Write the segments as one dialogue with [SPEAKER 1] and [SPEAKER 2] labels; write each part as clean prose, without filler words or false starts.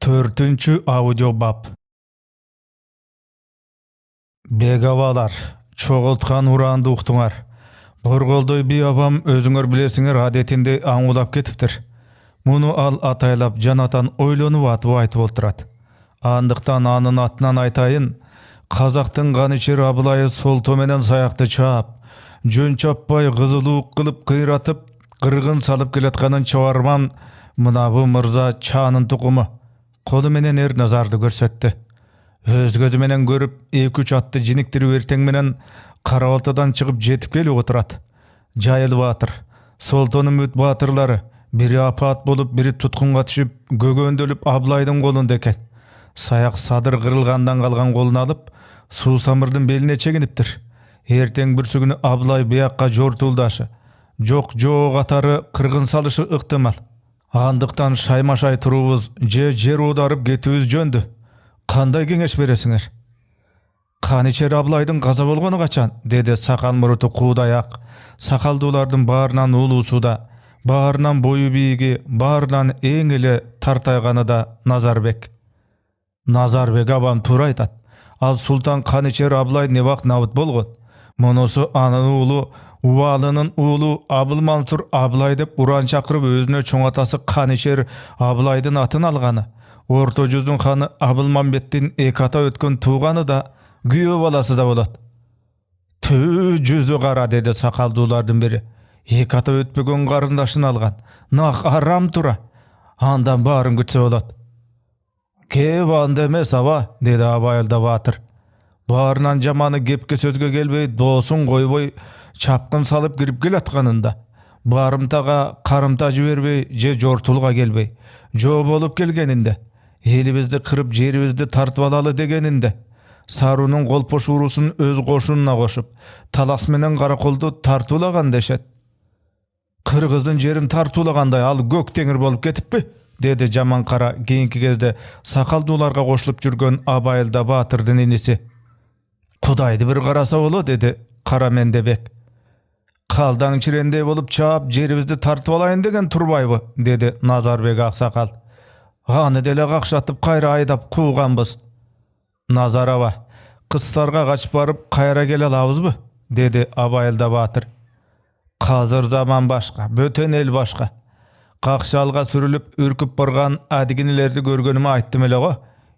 [SPEAKER 1] Төртүнчү аудио бап. Бегавалар, чогулткан ураанды уктуңар. Борголдой би абам өзүңөр билесиңер адетинде аңулап кетиптир. Муну ал атайлап жанатан ойлонуп атып айтып отурат. Андыктан анын атынан айтайын, казактын канычер Абылайы солто менен саякты чаап, жөн чаппай кызылуук кылып кыйратып, кыргын салып келатканын чабарман мынабы мырза чаанын тукуму. Колу менен Эрназарды көрсөттү. Өз көзү менен көрүп, 2-3 атты жиниктирип эртең менен Карабалтадан чыгып жетип келип отурат. Жайыл баатыр, Солтонун мүт баатырлары бири апаат болуп, бири туткунга түшүп, көгөндөлүп Абылайдын колунда экен. Саяк садыр кырылгандан калган колун алып, Суусамырдын белине чегиниптир. Эртең бүрсүгүнү Абылай биякка жортулдашы, жок катары кыргын салышы ыктымал. Андыктан шаймашай туруубуз же жер оодарып кетүүбүз жөндү. Кандай кеңеш бересиңер? Канычер Абылайдын каза болгону качан? Деди сакал муруту куудаяк. Сакалдуулардын баарынан улуусу да, баарынан бою бийиги, баарынан эң эле тартайганы да Назарбек. Назарбек абам туура айтат. Ал султан Канычер Абылай небак набыт болгон. Монусу анын уулу Убалынын уулу Абылмансур Абылай деп уран чакырып өзүнө чоң атасы Канычер Абылайдын атын алганы. Орто жүздүн ханы Абылмамбеттин эки ата өткөн тууганы да, күйөө баласы да болот. Түү жүзү кара, деди сакалдуулардын бири. Эки ата өтпөгөн карындашын алган. Нак арам тура. Андан баарын күтсө болот. Кеп анда эмес аба, деди Абайылда баатыр. Баарынан жаманы кепке сөзгө келбей, доосун койбой чапкын салып кирип келатканында, барымтага карымта жибербей же жортулга келбей, жоо болуп келгенинде, элибизди кырып жерибизди тартып алалы дегенинде, Сарунун колпош уруусун өз кошунуна кошуп, талас менен караколду тартуулаган дешет. Кыргыздын жерин тартуулагандай ал көк теңир болуп кетиппи? Деди жаман кара кийинки кезде сакалдууларга кошулуп жүргөн Абайылда баатырдын иниси. Кудайды бир караса боло, деди Кара Мендебек. Калдаң чирендей болуп чаап, жерибизди тартып алайын деген турбайбы, деди Назарбек аксакал. Аны деле какшатып кайра айдап кууганбыз. Назар аба, кыстарга качып барып кайра келе алабызбы, деди Абайылда баатыр. Казыр заман башка, бөтөн эл башка. Какшалга сүрүлүп үркүп барган адигинелерди көргөнүмө айттым эле го.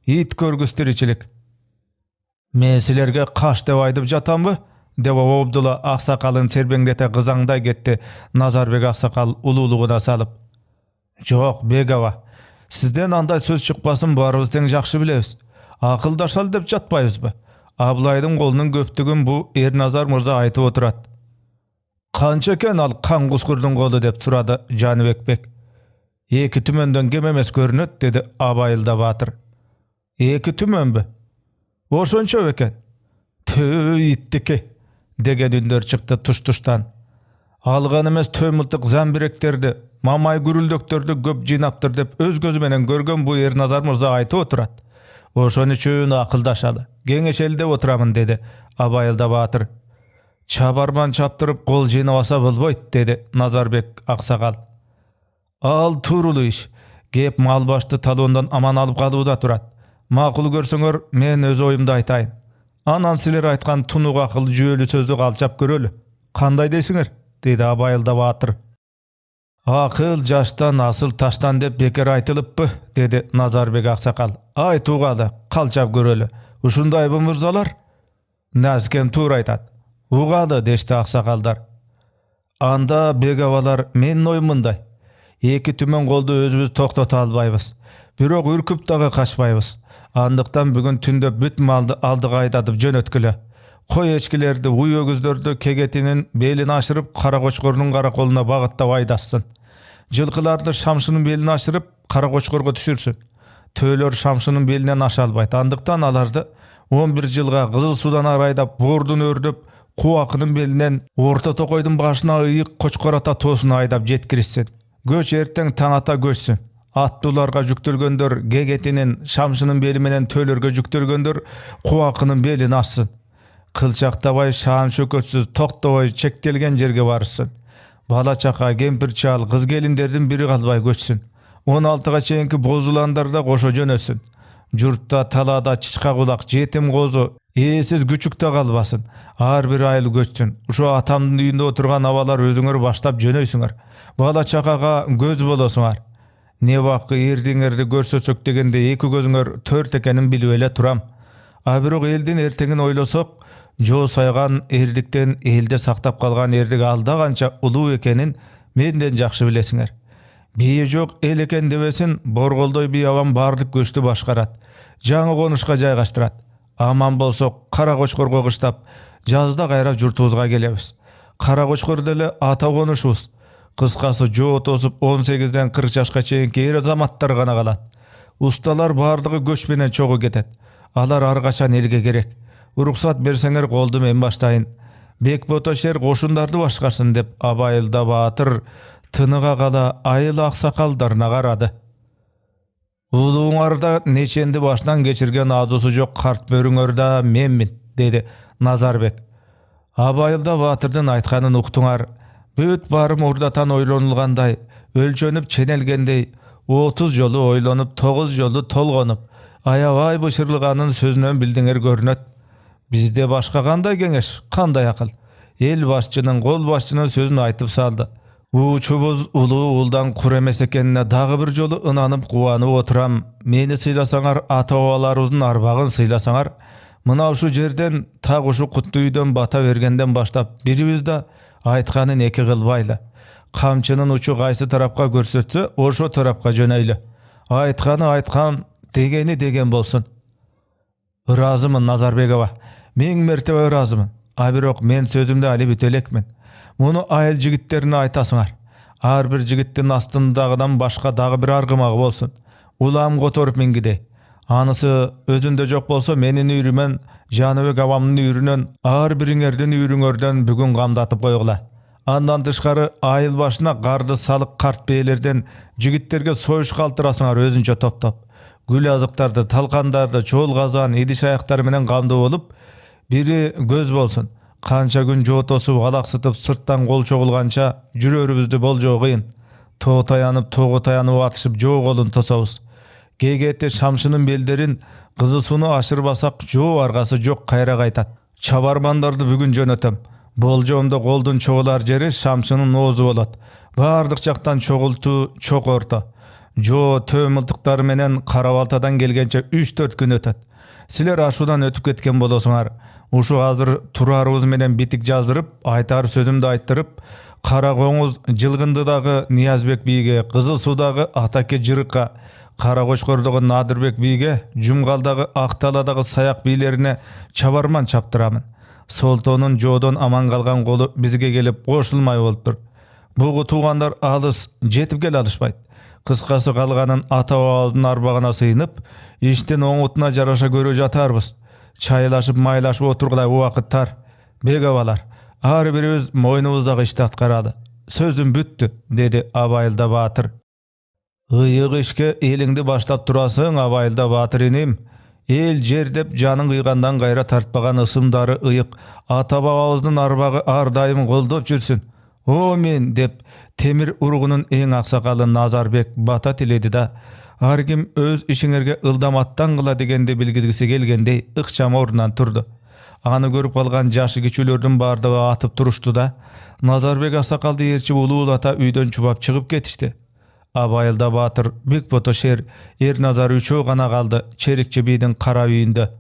[SPEAKER 1] Ит көргүс тиричилик. Мен силерге каш деп айтып жатамбы? Деп Абдулла аксакалын сербеңдете кызаңдай кетти Назарбек аксакал улуулугуна салып. Жок, Бегава, сизден андай сөз чыкпасын баарыбыз тең жакшы билебиз. Акылдашалы деп жатпайбызбы? Абылайдын колунун көптүгүн бу Эрназар мырза айтып отурат. Канча экен ал кан кускурдун колу деп сурады Жаныбек. Эки түмөндөн кем эмес көрүнөт, деди Абайылда баатыр. Эки түмөнбү? Ошончо бекен? Төө иттики, деген үндөр чыкты туш-туштан. Алган эмес төмүлтүк замбиректерди, мамай күрүлдөктөрдү көп жыйнаптыр деп өз көзү менен көргөн бу Эрназар мырза айтып отурат. Ошон үчүн акылдашалы, кеңешели деп отурамын, деди Абайылда баатыр. Чабарман чаптырып кол жыйнабаса болбойт, деди Назарбек аксакал. Ал туурулуу иш. Кеп мал башты талоондан аман алып калууда турат. Макул көрсөңөр, мен өз оюмду айтайын. Анан силер айткан тунук акыл жүйөлүү сөздү калчап көрөлү. Кандай дейсиңер? Деди Абайылда баатыр. Акыл жаштан, асыл таштан деп бекер айтылыппы, деди Назарбек аксакал. Айтуугалы, калчап көрөлү. Ушундайбы мырзалар? Назкен туура айтат. Угалы, дешти аксакалдар. Анда Бегавалар, менин оюм мындай. Эки түмөн колду өзүбүз токтото албайбыз. Бирок үркүп дагы качпайбыз. Андыктан бүгүн түндө бүт малды алдыга айдатып жөнөткүлө. Кой эчкилерди, уй өгүздөрдү кегетинин белин ашырып, кара кочкордун караколуна багыттап айдассын. Жылкыларды шамшынын белин ашырып, кара кочкорго түшүрсүн. Төөлөр шамшынын белинен аша албайт. Андыктан аларды 11 жылга кызыл судан арайдап, боордун өрдөп, кубакынын белинен орто токойдун башына ыйык кочкор ата тоосуна айдап жеткиришсин. Көч эртең таң ата көчсүн. Аттууларга жүктөлгөндөр кегетинин, шамшынын бели менен төөлөргө жүктөлгөндөр кубакынын белин ассын. Кылчактабай шаан шөкөтсүз токтобой чектелген жерге барышсын. Бала чака, кемпир чал, кыз келиндердин бири калбай көчсүн. 16-га чейинки бозуландар да кошо жөнөсүн. Журтта, талаада чычка кулак, жетим козу, ээсиз күчүк да калбасын. Ар бир айыл көчсүн. Ушо атамдын үйүндө отурган абалар өзүңөр баштап жөнөйсүңөр. Бала чакага көз болосуңар. Не бакы эрдиңерди көрсөтсөк дегенде эки көзүңөр төрт экенин билип эле турам. А бирок элдин эртеңин ойлосок, жоо сайган эрдиктен элде сактап калган эрдик алда канча улуу экенин менден жакшы билесиңер. Бийи жок эл экен дебесин, Борголдой бий абам бардык көчтү башкарат. Жаңы конушка жайгаштырат. Аман болсок Кара Кочкорго кыштап, жазда кайра журтубузга келебиз. Кара Кочкор деле ата конушубуз. Кыскасы жоо тосуп 18ден 40 жашка чейинки эр азаматтар гана калат. Усталар бардыгы көч менен чогуу кетет. Алар ар качан элге керек. Уруксат берсеңер колду мен баштайын. Бекбото шер кошундарды башкарсын деп Абайылда Баатыр тыныга кала айыл аксакалдарына карады. Улууңарда неченди башынан кечирген азусу жок карт бөрүңөр да менмин, деди Назарбек. Абайылда Баатырдын айтканын уктуңар. Бүт барым урдатан ойлонулгандай, өлчөнүп ченелгендей, 30 жолу ойлонуп, 9 жолу толгонуп, аябай бышырлыганын сөзүнөн билдиңер көрүнөт. Бизде башка кандай кеңеш, кандай акыл? Эл башчынын, кол башчынын сөзүн айтып салды. Уучубуз улуу улдан кур эмес экенине дагы бир жолу ынанып кубанып отурам. Мени сыйласаңар, ата-бабаларыбыздын арбагын сыйласаңар, мына ушу жерден так ушу куттуу үйдөн бата бергенден баштап бирибиз да айтканын эки кылбайлы. Камчынын учу кайсы тарапка көрсөтсө, ошо тарапка жөнөйлү. Айтканы айткан, дегени деген болсун. Ыраазымын, Назарбек аба. Мең мертебе ыраазымын. А бирок мен сөзүмдө али бүтө элекмин. Муну айыл жигиттерине айтасыңар. Ар бир жигиттин астындагыдан башка дагы бир аргымагы болсун. Улам которуп мингиде. Анысы өзүндө жок болсо менин үйрүмөн, Жаныбек абамдын үйрүнөн, ар бириңердин үйрүңөрдөн бүгүн камдатып койгула. Андан тышкары айыл башына карды салык карт бээлерден жигиттерге союш калтырасыңар өзүнчө топтоп. Гүл азыктарды, талкандарды, чоол казан, идиш аяктар менен камдуу болуп, бири көз болсун. Канча күн жоо тосуп, алаксытып, сырттан кол чогулганча жүрөрүбүздү болжоо кыйын. Тоо таянып, тоого таянып атышып жоо колун тособуз. Кегете шамшынын белдерин кызы сууну ашырбасак жоо аргасы жок кайра кайтат. Чабармандарды бүгүн жөнөтөм. Болжоомдо колдун чогулар жери шамшынын оозу болот. Бардык жактан чогултуу, чок орто. Жоо төө мылтыктары менен Кара Балтадан келгенче 3-4 күн өтөт. Силер ашуудан өтүп кеткен болосуңар. Ушу азыр турарыбыз менен битик жаздырып, айтар сөзүмдү айттырып, Кара Коңуз Жылгындыдагы Ниязбек бийге, Кызыл Суудагы Атаке Жырыкка, Кара Кочкордогу Надырбек бийге, Жумгалдагы Акталадагы Саяк бийлерине чабарман чаптырамын. Солтонун жоодон аман калган колу бизге келип кошулмай болуптур. Бугу туугандар алыс, жетип келе алышпайт. Кыскасы калганын ата-бабабыздын арбагына сыйынып, иштин оңутуна жараша көрө жатарбыз. Чайлашып, майлашып отургулай убакыттар. Бек абалар, ар бирибиз мойнубуздагы ишти аткаралы. Сөзүм бүттү, деди Абайылда Баатыр. Ыйык ишке элиңди баштап турасың, Абайылда Баатыр иним. Эл жер деп жанын кыйгандан кайра тартпаган ысымдары ыйык ата-бабабыздын арбагы ар дайым колдоп жүрсүн. О мен деп темир уругунун эң аксакалы Назарбек бата тиледи да, ар ким өз ишиңерге ылдаматтан кыла дегенди билгизгиси келгендей ыкчам ордунан турду. Аны көрүп калган жашы кичүүлөрдүн бардыгы атып турушту да, Назарбек аксакалды ээрчип улуулата үйдөн чубап чыгып кетишти. Абайылда Баатыр, Бекбото шер, Эрназар үчөө гана калды Черикчи бийдин кара үйүндө.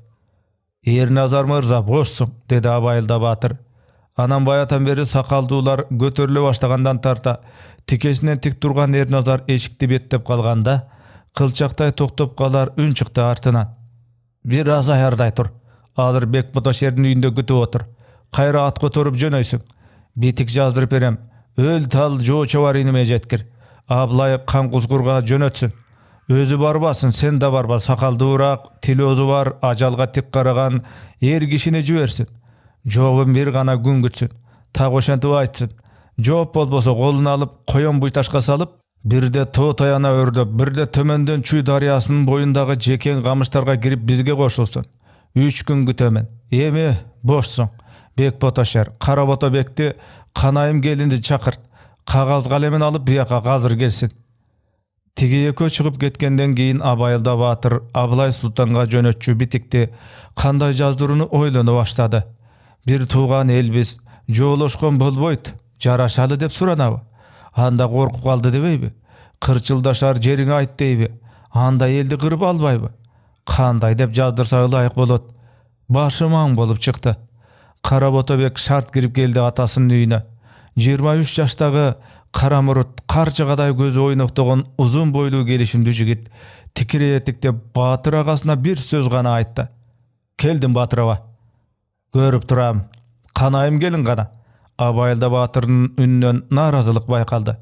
[SPEAKER 1] Эрназар мырза бошсуң, деди Абайылда Баатыр. Анан баятан бери сакалдуулар көтөрүлө баштагандан тарта тикесинен тик турган Эрназар эшикти беттеп калганда, кылчактай токтоп калар үн чыкты артынан. Бир аз аярдай тур. Алыр Бекбото шердин үйүндө күтүп отур. Кайра ат которуп жөнөйсүң. Битик жаздырып берем. Өл тал жоо чабар иниме жеткир. Аблай кан кузгурга жөнөтсүн. Өзү барбасын, сен да барба, сакалдуураак, тилөзү бар, ажалга тик караган эр кишини жиберсин. Жообун бир гана күн күтсүн. Так ошентип айтсын. Жооп болбосо колуна алып, коён буйташка салып, бирде тоо таяна өрдөп, бирде төмөндөн Чүй дарыясынын боюндагы жекен камыштарга кирип бизге кошулсун. 3 күн күтөмүн. Эми бошсуң. Бекбото шер, Каработо бекти, Канайым келинди чакырт. Кагаз калемин алып бияка азыр келсин. Тиги экөө чыгып кеткенден кийин Абайылда Батыр Абылай Султанга жөнөтчү битикти кандай жаздырууну ойлоно баштады. Бир тууган элбиз, жоолошкон болбойт, жарашалы деп суранабы? Анда коркуп калды дебейби? Кырчылдашар жериңи айт дейби? Анда элди кырып албайбы? Кандай деп жаздырса ылайык болот? Башы маң болуп чыкты. Кара Ботобек шарт кирип келди атасынын үйүнө. 23 жаштагы кара мурут, карчыгадай көзү ойноктогон узун бойлуу келишимдүү жигит тикирей этиктеп Батыр агасына бир сөз гана айтты. Келдим Батыр аба. Көрүп турам. Канайым келин гана. Абайылда Батырдын үнүнөн нааразылык байкалды.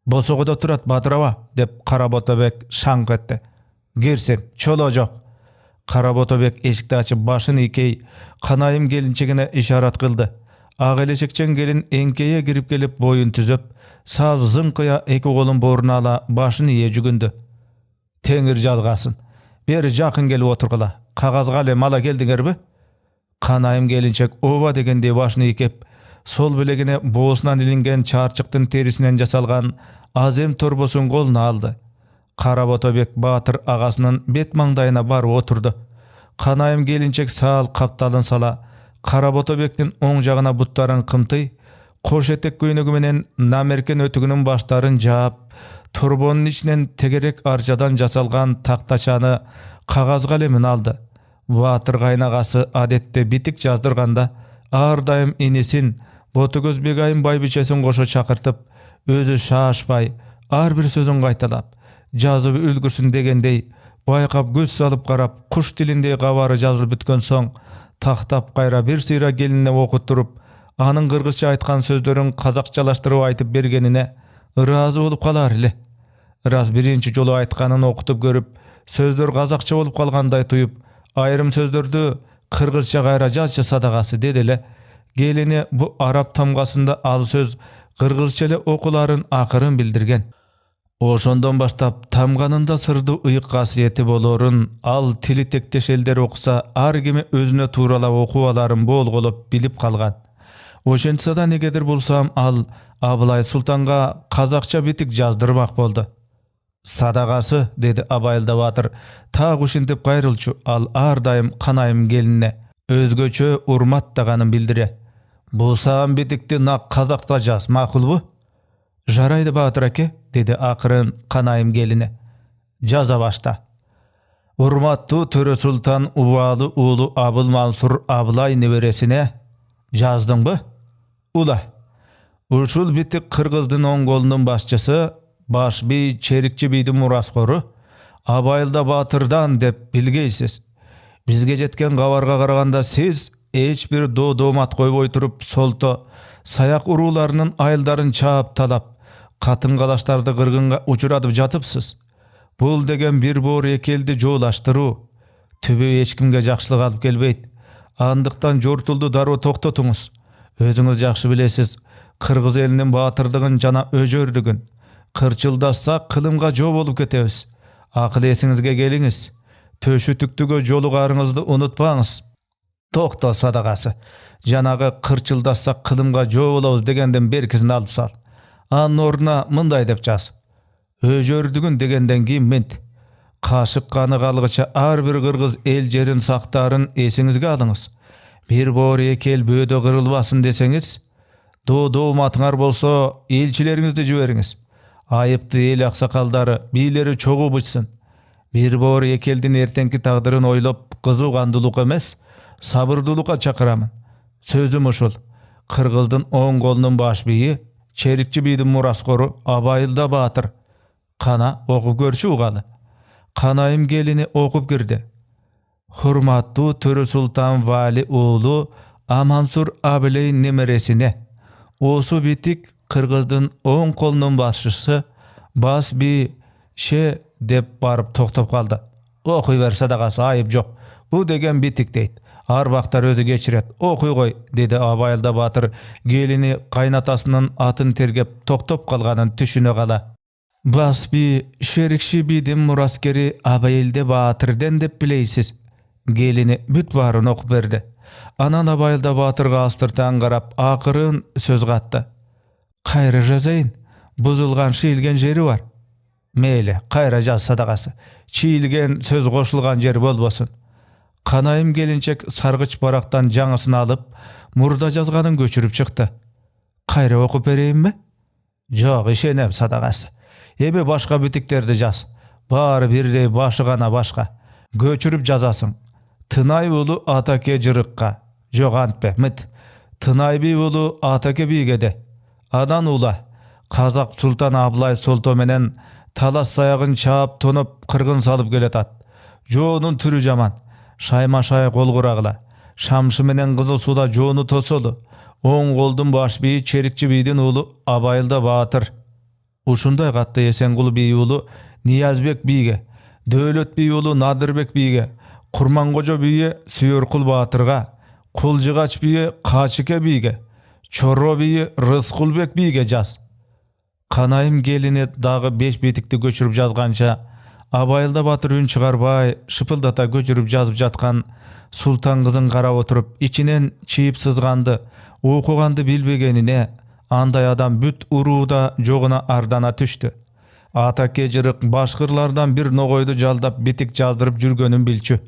[SPEAKER 1] Босогодо турат Батыр аба деп Кара Ботобек шаңк этти. Кирсин, чоло жок. Кара Ботобек эшикти ачып башын ийкей канайым келинчегине ишарат кылды. Ак элешекчен келин эңкейе кирип келип боюн түзөп, сал зыңкыя эки колун бооруна ала башын ие жүгүндү. Теңир жалгасын. Бери жакын келип отургула. Кагаз калем ала келдиңерби? Канайым келинчек ооба дегендей башын ийкеп, сол белегине боосунан илинген чарчыктын терисинен жасалган азем торбосун колуна алды. Кара Ботобек Батыр агасынын бет маңдайына барып отурду. Канайым келинчек саал капталын сала, Кара Ботобектин оң жагына буттарын кымтый, кош этек көйнөгү менен намеркен өтүгүнүн баштарын жаап, торбонун ичинен тегерек аржадан жасалган тактачаны, кагаз калемин алды. Батыр кайнагасы адетте битик жаздырганда ар дайым инисин, Ботокөз Бегайым байбичесин кошо чакыртып, өзү шашпай, ар бир сөзүн кайталап, жазып үлгүрсүн дегендей, байкап көз салып карап, куш тилиндей кабары жазылып бүткөн соң, тактап кайра бир сыйра келинине окуттуруп, анын кыргызча айткан сөздөрүн казакчалаштырып айтып бергенине ыраазы болуп калар эле. Раз биринчи жолу айтканын окутуп көрүп, сөздөр казакча болуп калгандай туюп, айрым сөздөрдү кыргызча кайра жазчы садагасы деди эле. Келини бу араб тамгасында ал сөз кыргызча эле окуларын акырын билдирген. Ошондон баштап тамганында сырдуу ыйык касиети болорун, ал тили тектеш элдер окуса, ар кими өзүнө тууралап окуп аларын болголоп билип калган. Ошентсе да негедир булсам ал Абылай Султанга казакча битик жаздырмак болду. Садагасы, деди Абайылда Батыр, так ушинтип кайрылчу, ал ар дайым канайым келине өзгөчө урматтаганын билдире. Булсам битикти нак казакта жаз, макулбу? Жарайды Батыр аке, деди акырын канайым келине. Жаза башта. Урматтуу Төрө Султан убалы уулу Абыл Мансур Абылай небересине жаздыңбы? Ула. Ушул битик кыргыздын оң колунун башчысы, баш бий Черикчи бийдин мураскору Абайылда Батырдан деп билгейсиз. Бизге жеткен кабарга караганда сиз эч бир доомат койбой туруп, солто саяк урууларынын айылдарын чаап талап, катын калаштарды кыргынга учуратып жатыпсыз. Бул деген бир боор эки элди жоолаштыруу. Түбү эч кимге жакшылык алып келбейт. Андыктан жортулду дароо токтотуңуз. Өзүңүз жакшы билесиз, кыргыз элинин баатырдыгын жана өжөрдүгүн. Кырчылдашсак кылымга жоо болуп кетебиз. Акыл эсиңизге келиңиз. Төшүтүктүгө жолугарыңызды унутпаңыз. Токто садагасы. Жанагы кырчылдашсак кылымга жоо болобуз дегенден беркисин алып сал. Анын ордуна мындай деп жаз. Өжөрдүгүн дегенден кийин мент. Кашык каны калгыча ар бир кыргыз эл жерин сактаарын эсиңизге алыңыз. Бир боор эки эл бөөдө кырылбасын десеңиз, дооматыңар болсо элчилериңизди жибериңиз. Айыпты эл аксакалдары, бийлери чогуу бычсын. Бир боор эки элдин эртеңки тагдырын ойлоп, кызуугандуулук эмес, сабырдуулукка чакырамын. Сөзүм ушул. Кыргыздын оң колунун баш бийи, Черикчи бийдин мураскору Абайылда Батыр. Кана окуп көрчү угалы. Канайым келини окуп кирди. Хурматтуу Төрө Султан Вали уулу Амансур Абылай немересине. Осу битик кыргыздын оң колунун башчысы бас бий ше деп барып токтоп калды. Окуй бер садагасы, айып жок. Бу деген битик дейт. Арбактар өзү кечирет. Окуй кой, деди Абайылда Батыр келини кайнатасынын атын тергеп токтоп калганын түшүнө кала. Бас бий Черикчи бийдин мураскери Абайылда Батырден деп билейсиз. Келини бүт баарын окуп берди. Анан Абайылда Батырга астыртан карап, акырын сөз катты. Кайра жазайын, бузулган шийлген жери бар. Meyli, kayra jaz sadagası. Çiğilgen söz koşulgan jeri bolbosun. Kanayım gelinçek sargıç baraktan жаңısını alıp, murda жазганын göçürüp çıktı. Kayra okup bereyim mi? Жоқ, işenem sadagası. Ebe başka bitiklerdi jaz. Bari birdey başı gana başka. Göçürüp жазasın. Tınay ulu Atake jırıkka. Жоқ antpe, mit. Tınay bi ulu Atake bigede. Adan ula. Kazak Sultan Ablay Solto menen talas sayagın çaap tonup kırgın salıp geletat. Жоонун түрү жаман. Шайма шай кол курагыла. Шамшы менен кызыл суда жоonu тосолу. Оң колдун баш бийи Черикчи бийдин уулу Абайылда Баатыр. Ушундай катты Эсенгул бий уулу Ниязбек бийге, Дөөлөт бий уулу Надырбек бийге, Курмангожо бийи Сүйөркул Баатырга, Кулжыгач бийи Качыке бийге, Чорро бийи Рыскулбек бийге жаз. Канайым келине дагы 5 бетикти көчүрүп жазганча, Абайылда Батыр үн чыгарбай, шыпылдата көчүрүп жазып жаткан Султан кызын карап отуруп, ичинен чийип сызганды, окуганды билбегенине, андай адам бүт урууда жогуна ардана түштү. Атаке жырык башкырлардан бир ногойду жалдап бетик жаздырып жүргөнүн билчү.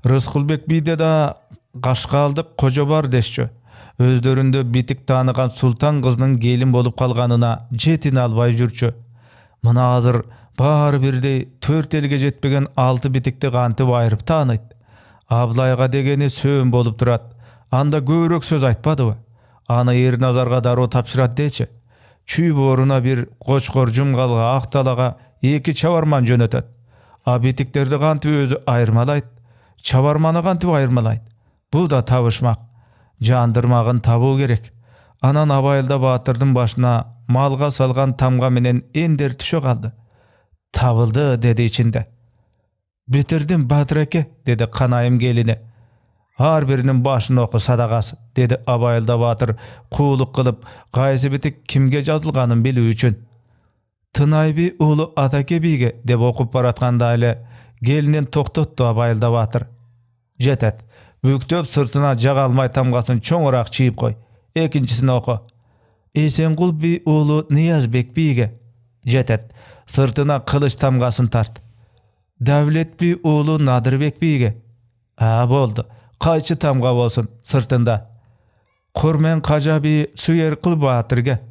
[SPEAKER 1] Рыскулбек бийде да Кашкалдык кожо бар дешчү. Өздөрүндө бетик тааныган Султан кызынын келин болуп калганына жетине албай жүрчү. Мына азыр баары бирдей 4 элге жетпеген 6 бетикти кантип айырып тааныйт. Аблайга дегени сөөн болуп турат. Анда көбүрөөк сөз айтпадыбы? Аны Эрназарга дароо тапшырат дечи. Чүй бооруна бир Кочкор Жумгалга Акталага 2 чабарман жөнөтөт. А бетиктерди кантип өзү айырмалайт? Чабарманы кантип айырмалайт? Бу да табышмак. Жандырмагын табуу керек. Анан Абайылда Баатырдын башына малга салган тамга менен эндер түшө калды. Табылды, деди ичинде. Битирдим Батыр эке, деди Канайым келине. Ар биринин башын оку садагасы, деди Абайылда Баатыр куулук кылып, кайсы битик кимге жазылганын билүү үчүн. Тынайби уулу Атаке бийге, деп окуп баратканда эле келинин токтотту Абайылда Баатыр. Жетет. Бүктөп сыртына жага алмай тамгасын чоңураак чийип кой. Экинчисин оку. Эсенгул би уулу Ниязбек бийге. Жетет. Сыртына кылыч тамгасын тарт. Давлет би уулу Надырбек бийге. Болду. Кайчы тамга болсун сыртында. Курмен Кажа би Сүйөркул Баатырге.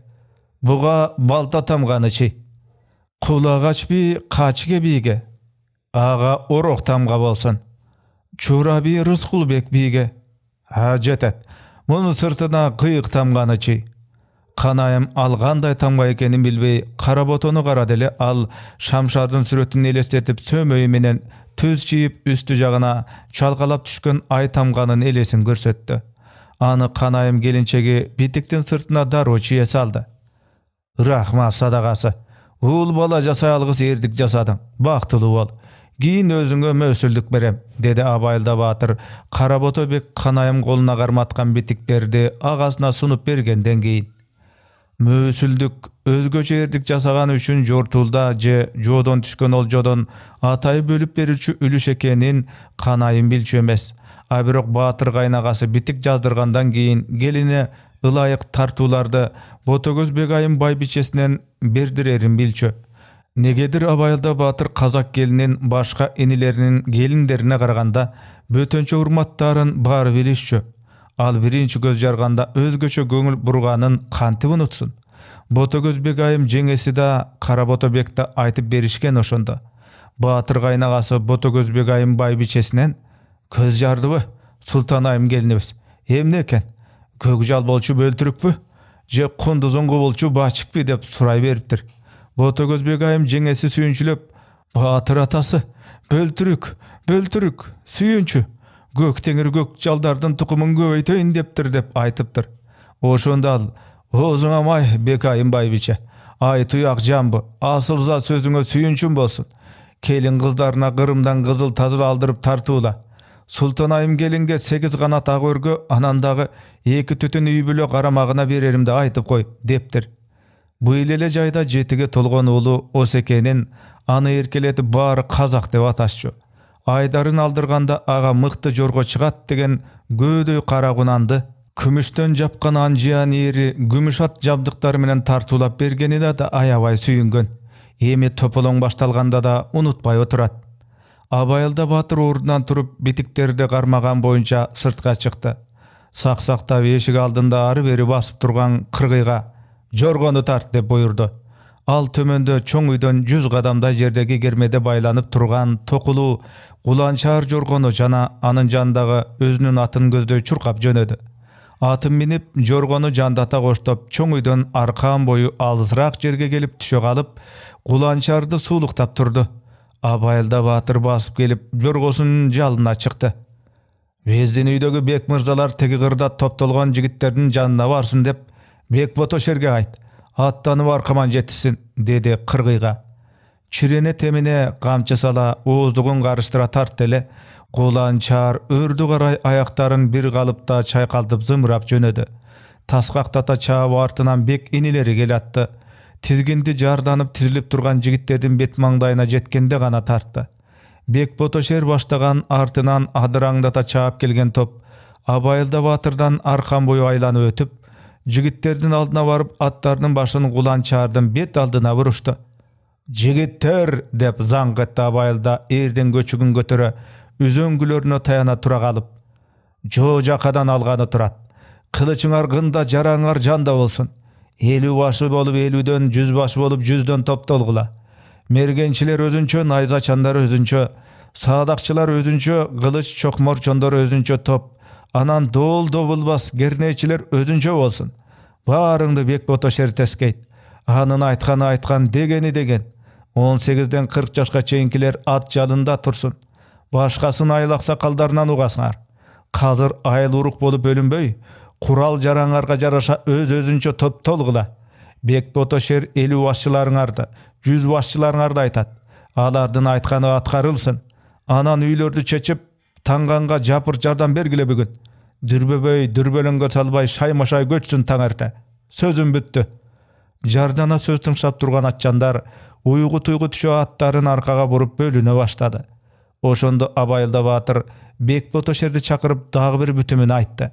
[SPEAKER 1] Буга балта тамганы чи. Кулагач би Качыке бийге. Ага орок тамга болсун. Чура би Рыскулбек бийге. Жетет. Муну сыртына кыйык тамганы чи. Канайым алгандай тамга экенин билбей, Каработону карады эле, ал Шамшардын сүрөтүн элестетип сөмөйү менен төз чийип үстү жагына чалкалап түшкөн ай тамганын элесин көрсөттү. Аны Канайым келинчеги битиктин сыртына дароо чие салды. Рахмат садагасы. Уул бала жасай алгыс эрдик жасадың. Бактылуу бол. Кийин өзүңө мөсүлдүк берем, деди Абайылда Баатыр. Каработо бек Канайым колуна карматкан битиктерди агасына сунуп бергенден кийин. Мөсүлдүк өзгөчө эрдик жасаган үчүн жортулда же жоодон түшкөн олжодон атайы бөлүп берүүчү үлүш экенин Канайым билчү эмес. А бирок Баатыр кайнагасы битик жаздыргандан кийин келине ылайык тартууларды Ботогөз Бегайым байбичесинен бердирерин билчү. Негедир Абайылда Баатыр казак келинин башка инилеринин келиндерине караганда бөтөнчө урматтарын баары билишчү. Ал биринчи көз жарганда өзгөчө көңүл бурганын кантип унутсун. Ботогөз Бегайым жеңеси да Каработо бек да айтып беришкен ошондо. Баатыр кайнагасы Ботогөз Бегайым байбичесинен көз жардыбы? Султанайым келинибиз. Эмне экен? Көкжал болчу бөлтүрүкпү? Же кундузуңгу болчу бачыкпы деп сурай бериптир. Ботогөз Бегайым жеңеси сүйүнчүлөп, Баатыр атасы, бөлтүрүк, сүйүнчү. Көк теңир көк жалдардын тукумун көбөйтөйүн дептир деп айтыптыр. Ошондо ал, оозуңа май Бекайым байбиче, ай туяк жамбы, асылза сөзүңө сүйүнчүм болсун. Келин кыздарына Кырымдан кызыл тазыр алдырып тартуула. Султанайым келинге 8 канат ак өргө, анан дагы 2 түтүн үй бүлө карамагына береримди айтып кой, дептир. Быйыл эле жайда 7-ге толгон уулу Осекенин аны эркелетип баары казак деп аташчу. Айдарын алдырганда ага мыкты жорго чыгат деген көөдөй кара кунанды күмүштөн жапкан анжиян эри күмүш ат жабдыктары менен тартуулап бергенине да аябай сүйүнгөн. эми тополоң башталганда да унутпай отурат. Абайылда Батыр ордунан туруп битиктерди кармаган боюнча сыртка чыкты. Саксактап эшик алдында ары бери басып турган кыргыйга «Жоргону тарт» деп буйрду. Ал төмөндө чоң үйдөн 100 кадамдай жердеги кермеде байланып турган токулуу куланчаар жоргону жана анын жанындагы өзүнүн атын көздөй чуркап жөнөдү. Атын минип, жоргону жандата коштоп, чоң үйдөн аркан бою алысыраак жерге келип түшө калып, куланчарды суулуктап турду. Абайылда Батыр басып келип, жоргосунун жалына чыкты. Биздин үйдөгү бек мырзалар теги кырда топтолгон жигиттердин жанына барсын деп, Бек Ботошерге айт, аттанып аркаман жетишсин, деди кыргыйга. Чирене темине камчы сала ооздугун карыштыра тартты эле, куланчаар өрдү карай аяктарын бир калыпта чайкалтып зымырап жөнөдү. Таскактата чаап артынан Бек инилери келатты. Тизгинди жарданып тизилип турган жигиттердин бет маңдайына жеткенде гана тартты. Бек Ботошер баштаган артынан адыраңдата чаап келген топ Абайылда Батырдан аркан бою айланып өтүп, жигиттердин алдына барып аттарынын башын куланчаардын бет алдына бурушту. «Жигиттер!» деп заң кытты Абайылда эрден көчүгүн көтөрө, үзөңгүлөрүнө таяна тура калып. «Жо жакадан алганы турат. Кылычыңар кында, жараңар жанда болсун. 50 башы болуп 50дөн, 100 башы болуп 100дөн топтолгула. Мергенчилер өзүнчө, найзачандар өзүнчө, саадакчылар өзүнчө, кылыч чокморчондор өзүнчө топ, анан доол добулбас кернейчилер өзүнчө болсун. Баарыңды Бек Ботошер тескейт. Анын айтканы айткан, дегени деген. 18ден 40 жашка чейинкилер ат жалында турсун. Башкасын айлак сакалдарынан угасыңар. Казыр айыл урук болуп өлүнбөй, курал жараңарга жараша өзүнчө топтолгула. Бек Ботошер 50 башчыларыңарды, 100 башчыларыңарды айтат. Алардын айтканы аткарылсын. Анан үйлөрдү чечип, таңганга жапыр жардам бергиле бүгүн. Дүрбөбөй дүрбөлөнгө салбай шаймашай көчсүн таңерте. Сөзүм бүттү. Жардана сөз тыңшап турган атчандар уйгу туйгу түшө аттарын аркага буруп бөлүнө баштады. Ошондо Абайылда Батыр Бек Ботошерди чакырып дагы бир бүтүмүн айтты.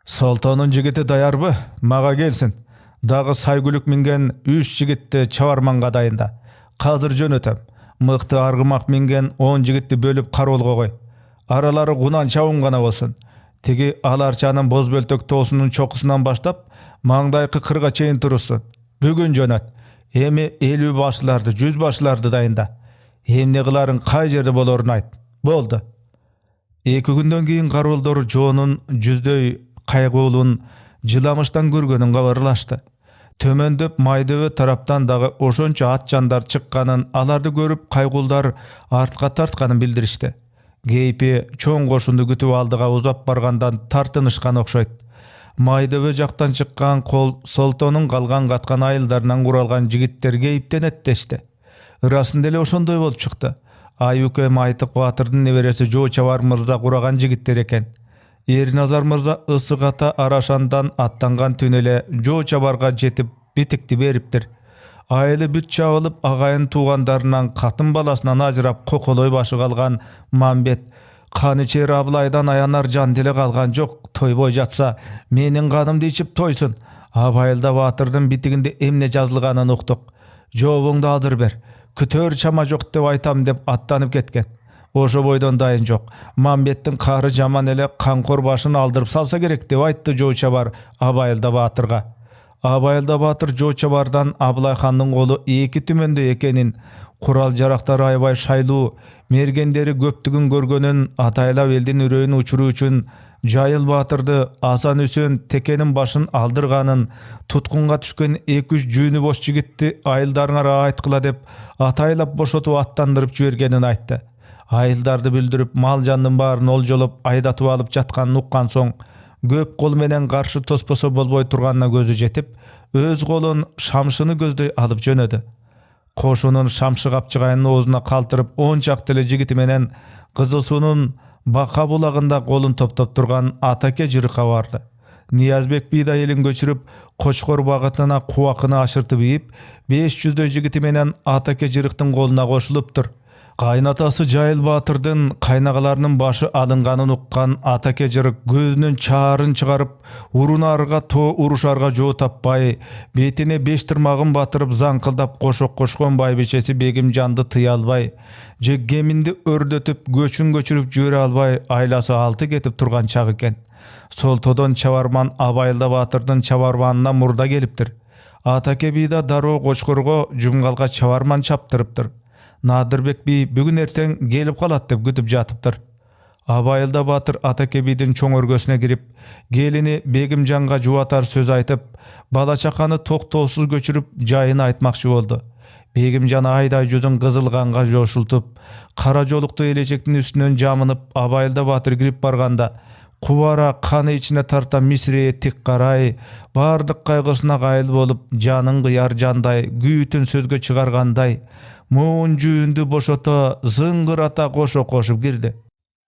[SPEAKER 1] Солтонун жигити даярбы? Мага келсин. Дагы сайгүлүк минген 3 жигитти чабарманга дайында. Казыр жөнөтөм. Мыкты аргымак минген 10 жигитти бөлүп кароолго кой. Аралары кунан чабым гана болсун. Тиги аларчанын боз бөлтөк тоосунун чокусунан баштап, маңдайкы кырга чейин турушсун. Бүгүн жөнөт. Эми 50 башчыларды, 100 башчыларды дайында. Эмне кыларың, кай жерде болорун айт. Болду. 2 күндөн кийин кароолдор жоонун жүздөй кайгуулун жыламыштан көргөнүн кабарлашты. Төмөндөп Майдөбө тараптан дагы ошончо ат жандар чыкканын, аларды көрүп кайгуулдар артка тартканын билдиришти. Кейпи чоң кошунду күтүп алдыга узап баргандан тартынышкан окшойт. Майдөбө жактан чыккан кол Солтонун калган каткан айылдарынан куралган жигиттер кейиптенет дешти. Ырасында эле ошондой болуп чыкты. Айүкө Майтык Батырдын небереси Жоо Чабар мырза кураган жигиттер экен. Эрназар мырза ысык ата Арашандан аттанган түн эле Жоо Чабарга жетип битикти бериптир. Айылы бүт чабылып, агайын туугандарынан, катын баласынан ажырап коколой башы калган Мамбет Канычер Абылайдан аянар жан деле калган жок. Тойбой жатса, менин канымды ичип тойсун. Абайылда Батырдын битигинде эмне жазылганын уктук. Жообуңду алдыр бер. Күтөр чама жок деп айтам деп аттанып кеткен. Ошо бойдон дайын жок. Мамбеттин кары жаман эле канкор башын алдырып салса керек деп айтты Жоо Чабар Абайылда Батырга. Абайылда Батыр Жоо Чабардан Абылай хандын колу 2 түмөндө экенин, курал жарактары аябай шайлуу, мергендери көптүгүн көргөнүн, атайлап элдин үрөйүн учуруу үчүн Жайыл Батырды Асан Үсөн Текенин башын алдырганын, туткунга түшкөн 2-3 жүүнү бош жигитти айылдарыңарга айткыла деп атайлап бошотуп аттандырып жибергенин айтты. Айылдарды билдирип, мал жандын баарын олжолоп айдатып алып жатканын уккан соң, көп кол менен каршы тоспосо болбой турганына көзү жетип, өз колун шамшыны көздөй алып жөнөдү. Кошунун шамшы капчыгайынын оозуна калтырып, 10 чакты эле жигити менен Кызыл суунун Бака булагында колун топтоп турган Атаке жырыкка барды. Ниязбек бийдай элин көчүрүп, Кочкор багытына кубакыны ашыртып ийип, 500дөй жигити менен Атаке жырыктын колуна кошулуптур. Кайнатасы Жайыл Батырдын кайнагаларынын башы алынганын уккан Атаке жырык көзүнөн чаарын чыгарып, урунарга урушарга жоо таппай, бетине 5 тырмагын батырып заңкылдап кошок кошкон байбичеси Бегимжанды тыя албай, же кеминди өрдөтүп көчүн көчүрүп жибере албай, айласы 6 кетип турган чак экен. Солтодон чабарман Абайылда Батырдын чабарманына мурда келиптир. Атаке би да дароо Кочкорго жумгалга чабарман чаптырыптыр. Надырбек би бүгүн эртең келип калат деп күтүп жатыптыр. Абайылда Батыр Атаке бидин чоң өргөсүнө кирип, келини Бегимжанга жубатар сөз айтып, бала чаканы токтоосуз көчүрүп жайын айтмакчы болду. Бегимжан айдай жүзүн кызылганга жошултуп, кара жолукту элечектин үстүнөн жамынып, Абайылда Батыр кирип барганда, кубара каны ичине тарта мисирее тик карай, бардык кайгысына кайыл болуп, жанын кыяр жандай, күйүтүн сөзгө чыгаргандай, моун жүүндү бошото зыңгырата кошо кошуп кирди.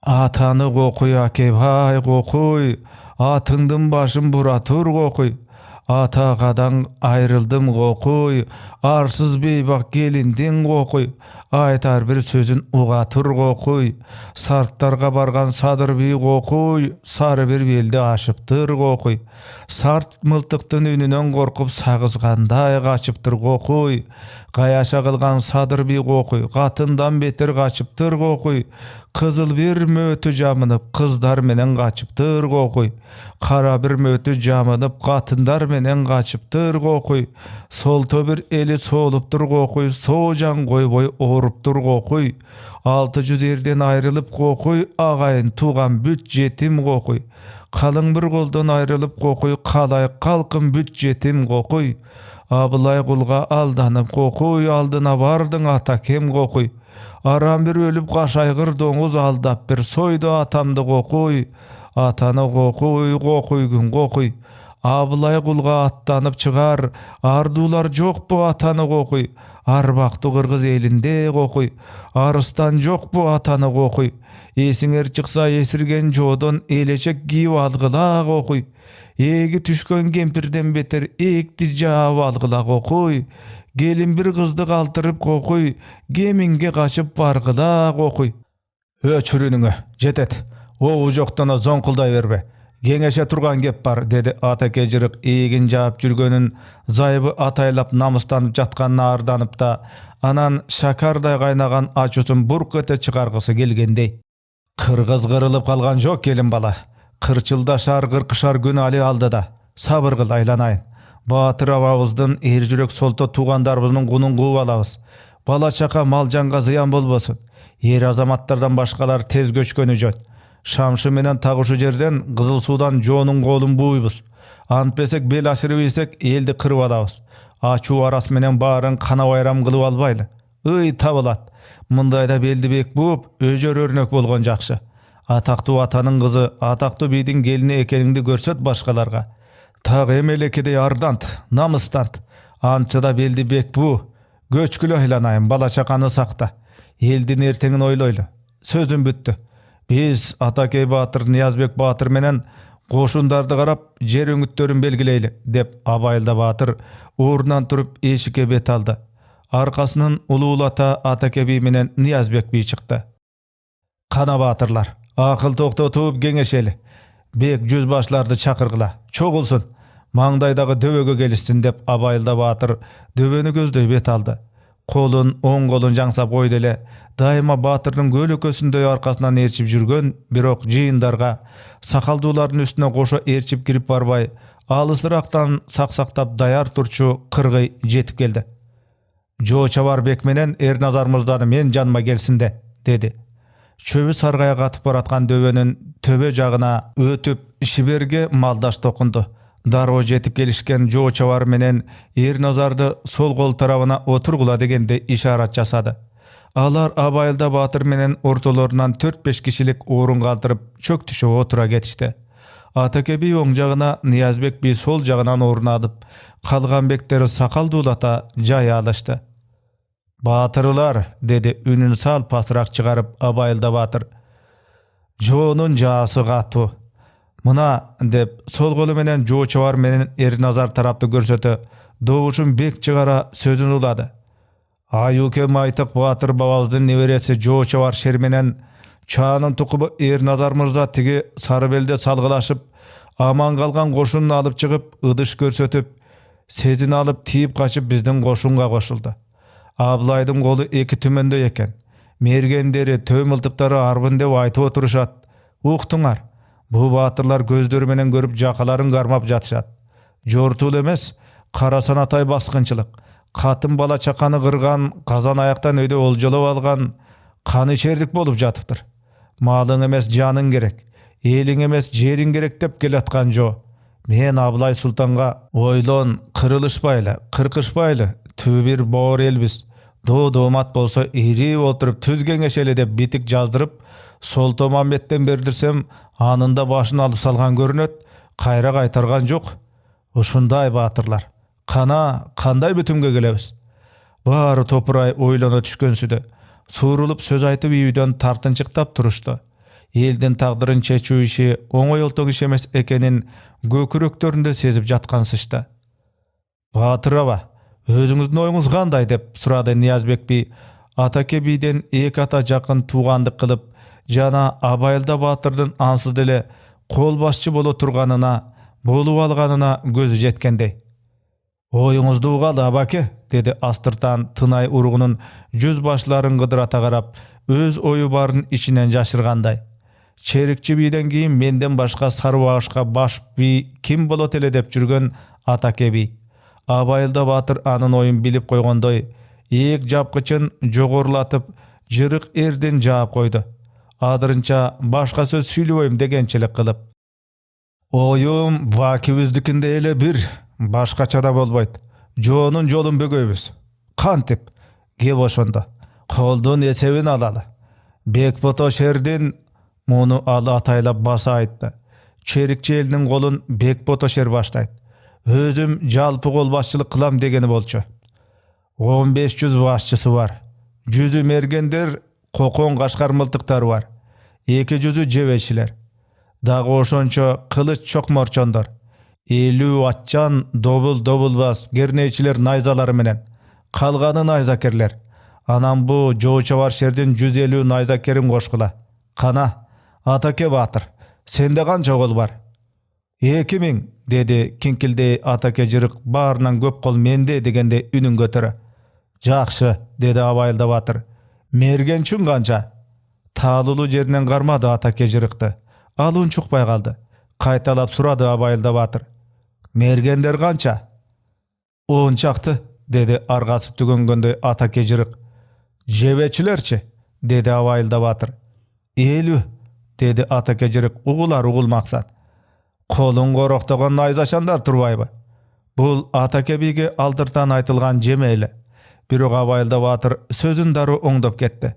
[SPEAKER 1] Атаны кокуй аке, бай кокуй, атыңдын башын бура тур кокуй. Атагадан айрылдым кокуй, арсыз бейбак келиндин кокуй. Айтар бир сөзүн уга тур кокуй. Сарттарга барган Садыр би кокуй, сары бир белди ашыптыр кокуй. Сарт мылтыктын үнүнөн коркуп сагызгандай качыптыр кокуй. Каяша кылган Садыр би кокуй, катындан бетер качыптыр кокуй. Кызыл бир мөтү жамынып, кыздар менен качыптыр кокуй. Кара бир мөтү жамынып, катындар менен качыптыр кокуй. Солто бир эли солуптур кокуй, соожан койбой ооруптур кокуй. 600 эрден айрылып кокуй, агайын тууган бүт жетим кокуй. Калың бир колдон айрылып кокуй, калай калкын бүт жетим кокуй. Абылай кулга алданып кокуй, алдына бардың Атакем кокуй. Арам бир өлүп кашайгыр доңуз алдап бир сойду атамды кокуй. Атаны кокуй, кокуй күн кокуй. Абылай кулга аттанып чыгар, ардуулар жокпу атаны кокуй. Арбактуу кыргыз элинде кокуй. Арыстан жокпу атаны кокуй. Эсиңер чыкса эсирген жоодон элечек кийип алгыла кокуй. Эги түшкөн кемпирден бетер экти жаап алгыла кокуй. Келин бир кызды калтырып кокуй, кеминге качып баргыла кокуй. Өчүрүнүңө, жетет. Оу жоктоно зоңкулдай бербе. Кеңеше турган кеп бар, деди Атаке жырык ийгин жаап жүргөнүн зайыбы атайлап намыстанып жатканына арданып да, анан шакардай кайнаган ачуусун бурк эте чыгаргысы келгендей. Кыргыз кырылып калган жок келин бала. Кырчылдашар кыркышар күн али алдыда. Сабыр кыл айланайын. Батыр абабыздын эр жүрөк солто туугандарыбыздын кунун кууп алабыз. Бала чака мал жанга зыян болбосун. Эр азаматтардан башкалар тез көчкөнү жөн. Шамшы менен тагушу жерден Кызыл суудан жоонун колун бууйбуз. Антпесек бел ашырып ийсек элди кырып алабыз. Ачуу арас менен баарын кана байрам кылып албайлы. Ый табылат. Мындайда белди бек бууп, өжөр өрнөк болгон жакшы. Атактуу атанын кызы, атактуу бийдин келини экениңди көрсөт башкаларга. Так эмелекедей ардант, намыстант. Антса да белди бек буу. Көчкүлө айланайын, бала чаканы сакта. Элдин эртеңин ойлойлу. Сөзүм бүттү. Биз Атаке Батыр, Ниязбек Батыр менен кошундарды карап, жер өңүттөрүн белгилейли, деп Абайылда Батыр орунан туруп эшикке бет алды. Аркасынан улуулата Атаке би менен Ниязбек би чыкты. Кана батырлар, акыл токтотуп кеңешели. Бек жүз башларды чакыргыла, чогулсун. Маңдайдагы дөбөгө келишсин, деп Абайылда Батыр дөбөнү көздөй бет алды. Колун, оң колун жаңсап койду эле, дайыма Батырдын көлөкөсүндөй аркасынан ээрчип жүргөн, бирок жыйындарга сакалдуулардын үстүнө кошо ээрчип кирип барбай, алысырактан саксактап даяр турчу кыргый жетип келди. Жоо Чабарбек менен Эрназар мырзаны мен жаныма келсинде, деди. Чөбү саргая катып бараткан дөбөнүн төбө жагына өтүп, Шиберге малдаш токунду. Дароо жетип келишкен Жоо Чабар менен Эрназарды сол кол тарабына отургула дегенде ишарат жасады. Алар Абайылда Батыр менен ортолорунан 4-5 кишилик орун калтырып, чөк түшө отура кетишти. Атаке би оң жагына, Ниязбек би сол жагынан орун алып, калган бектери сакалдуулата жай алышты. Батырлар, деди үнүн сал пасыраак чыгарып Абайылда Батыр. Жоонун жаасы катуу. Мына, деп сол колу менен Жоо Чабар менен Эрназар тарапты көрсөтө, добушун бек чыгара сөзүн улады. Ayuke Maytık Batır babamыздын neberesi Joçavar şer menen Çağının tukubu Ernazar Mırza tigi Sarыбelde salgılaşıp aman kalgan koşununu alıp çıkıp ıdış görsötüp sezin alıp tiyip kaçıp bizden koşunga koşuldu. Ablaydın kolu eki tümende eken. Mergenderi, tömültıkları arbın dep aytıp oturuşat. Uqtuңar, bu batırlar gözleri menen görüp jakaların garmap jatışat. Jortul emes, Karasan Atay baskınçılık. Katın bala çakanı kırgan, kazan ayaktan öde oljalap algan, kanı içerdik bolup jatıptır. Malın emes janın gerek, elin emes jerin gerek dep kelatkan jo. Men Ablay Sultanга oylon, kırılışbaylı, kırkışbaylı, tübir boğur elbiz. Doğmat bolsa iri oturup tüz kengeşeli dep bitik jazdırıp, Solto Mambetten berdirsem anında başını alıp salgan görünöt, kayra kaytargan jok. Uşunday batırlar. Kanday bütümge gelebiz. Bары topuray oylana түшкөнсүdө. Suurulup söz aytıp üýden tartınçıktap turuştu. Elden tagdyryn çeçүү işi oňoý oltoň iş emes ekenin göküröktöründe sezip jatkansışda. Batır aba, özüňizdin oýuňuz kanday dep surady Niyazbek bi Atake biden ek ata jakyn tuğandyk kılıp jana Abayılda Batırdın ansız dele kol başçı bolo turganına, bolup alganına gözü jetkendey. Oýuňuzdy ugaly abake, dedi astırtan tınay urugunun жүz başların gıdırata garap, öz oyu barın içinden jaşırganday. Çerikçi biden keyin menden başka sarı bağışka baş bi kim bolot ele dep жүрgön Atake bi. Abayılda Batır anın oyun bilip koygondoy, ek japkıçın jogorlatıp jırık erden jaap koydu. Adırınça başka söz süйлöböйм degençilik kılıp. Oyum vakibüzdikinde ele bir, başkaça da bolboyt. Jo'nun jolun bögöybüz. Kantip, gep oşonda. Koldun esebin alalı. Bekpoto şerdin munu alı ataylap basa aytdı. Çerikçi elinin kolun Bekpoto şer başlayt. Özüm jalpı kol başçılık kılam degeni bolçu. 1500 başçısı var. 100'ü mergender, kokon kaşkar mıltıktar var. 200'ü jebeçiler. Dağı oşonço kılıç çok morçondor. 50 atçan dobul bas gerneçiler nayzaları menen. Kalganı nayzakerler. Anam bu Joçavar şerdin 150 nayzakerin koşkula. Kana, Atake Batır, sende kança kol var? 2000, dedi kinkilde Atake jırık barынан köp kol mende degende ünün götürü. Jakşı, dedi Abayılda Batır. Mergençün kança? Taalulu jerinden garmadı Atake jırıktı. Alın çukpay kaldı. Kaytalap suradı Abayılda Batır. Mergender kança? 10 çaktı, dedi argası tügöngöndöy Atake jırık. Jebeçilerçi, dedi Abayılda Batır. 50, dedi Atake jırık ugular ugul maksat. Kolun goroktogon nayzaşandar turbayby. Bul Atake bige aldırtan aytılgan jemeyle. Birok Abayılda Batır sözün darı oňdop ketdi.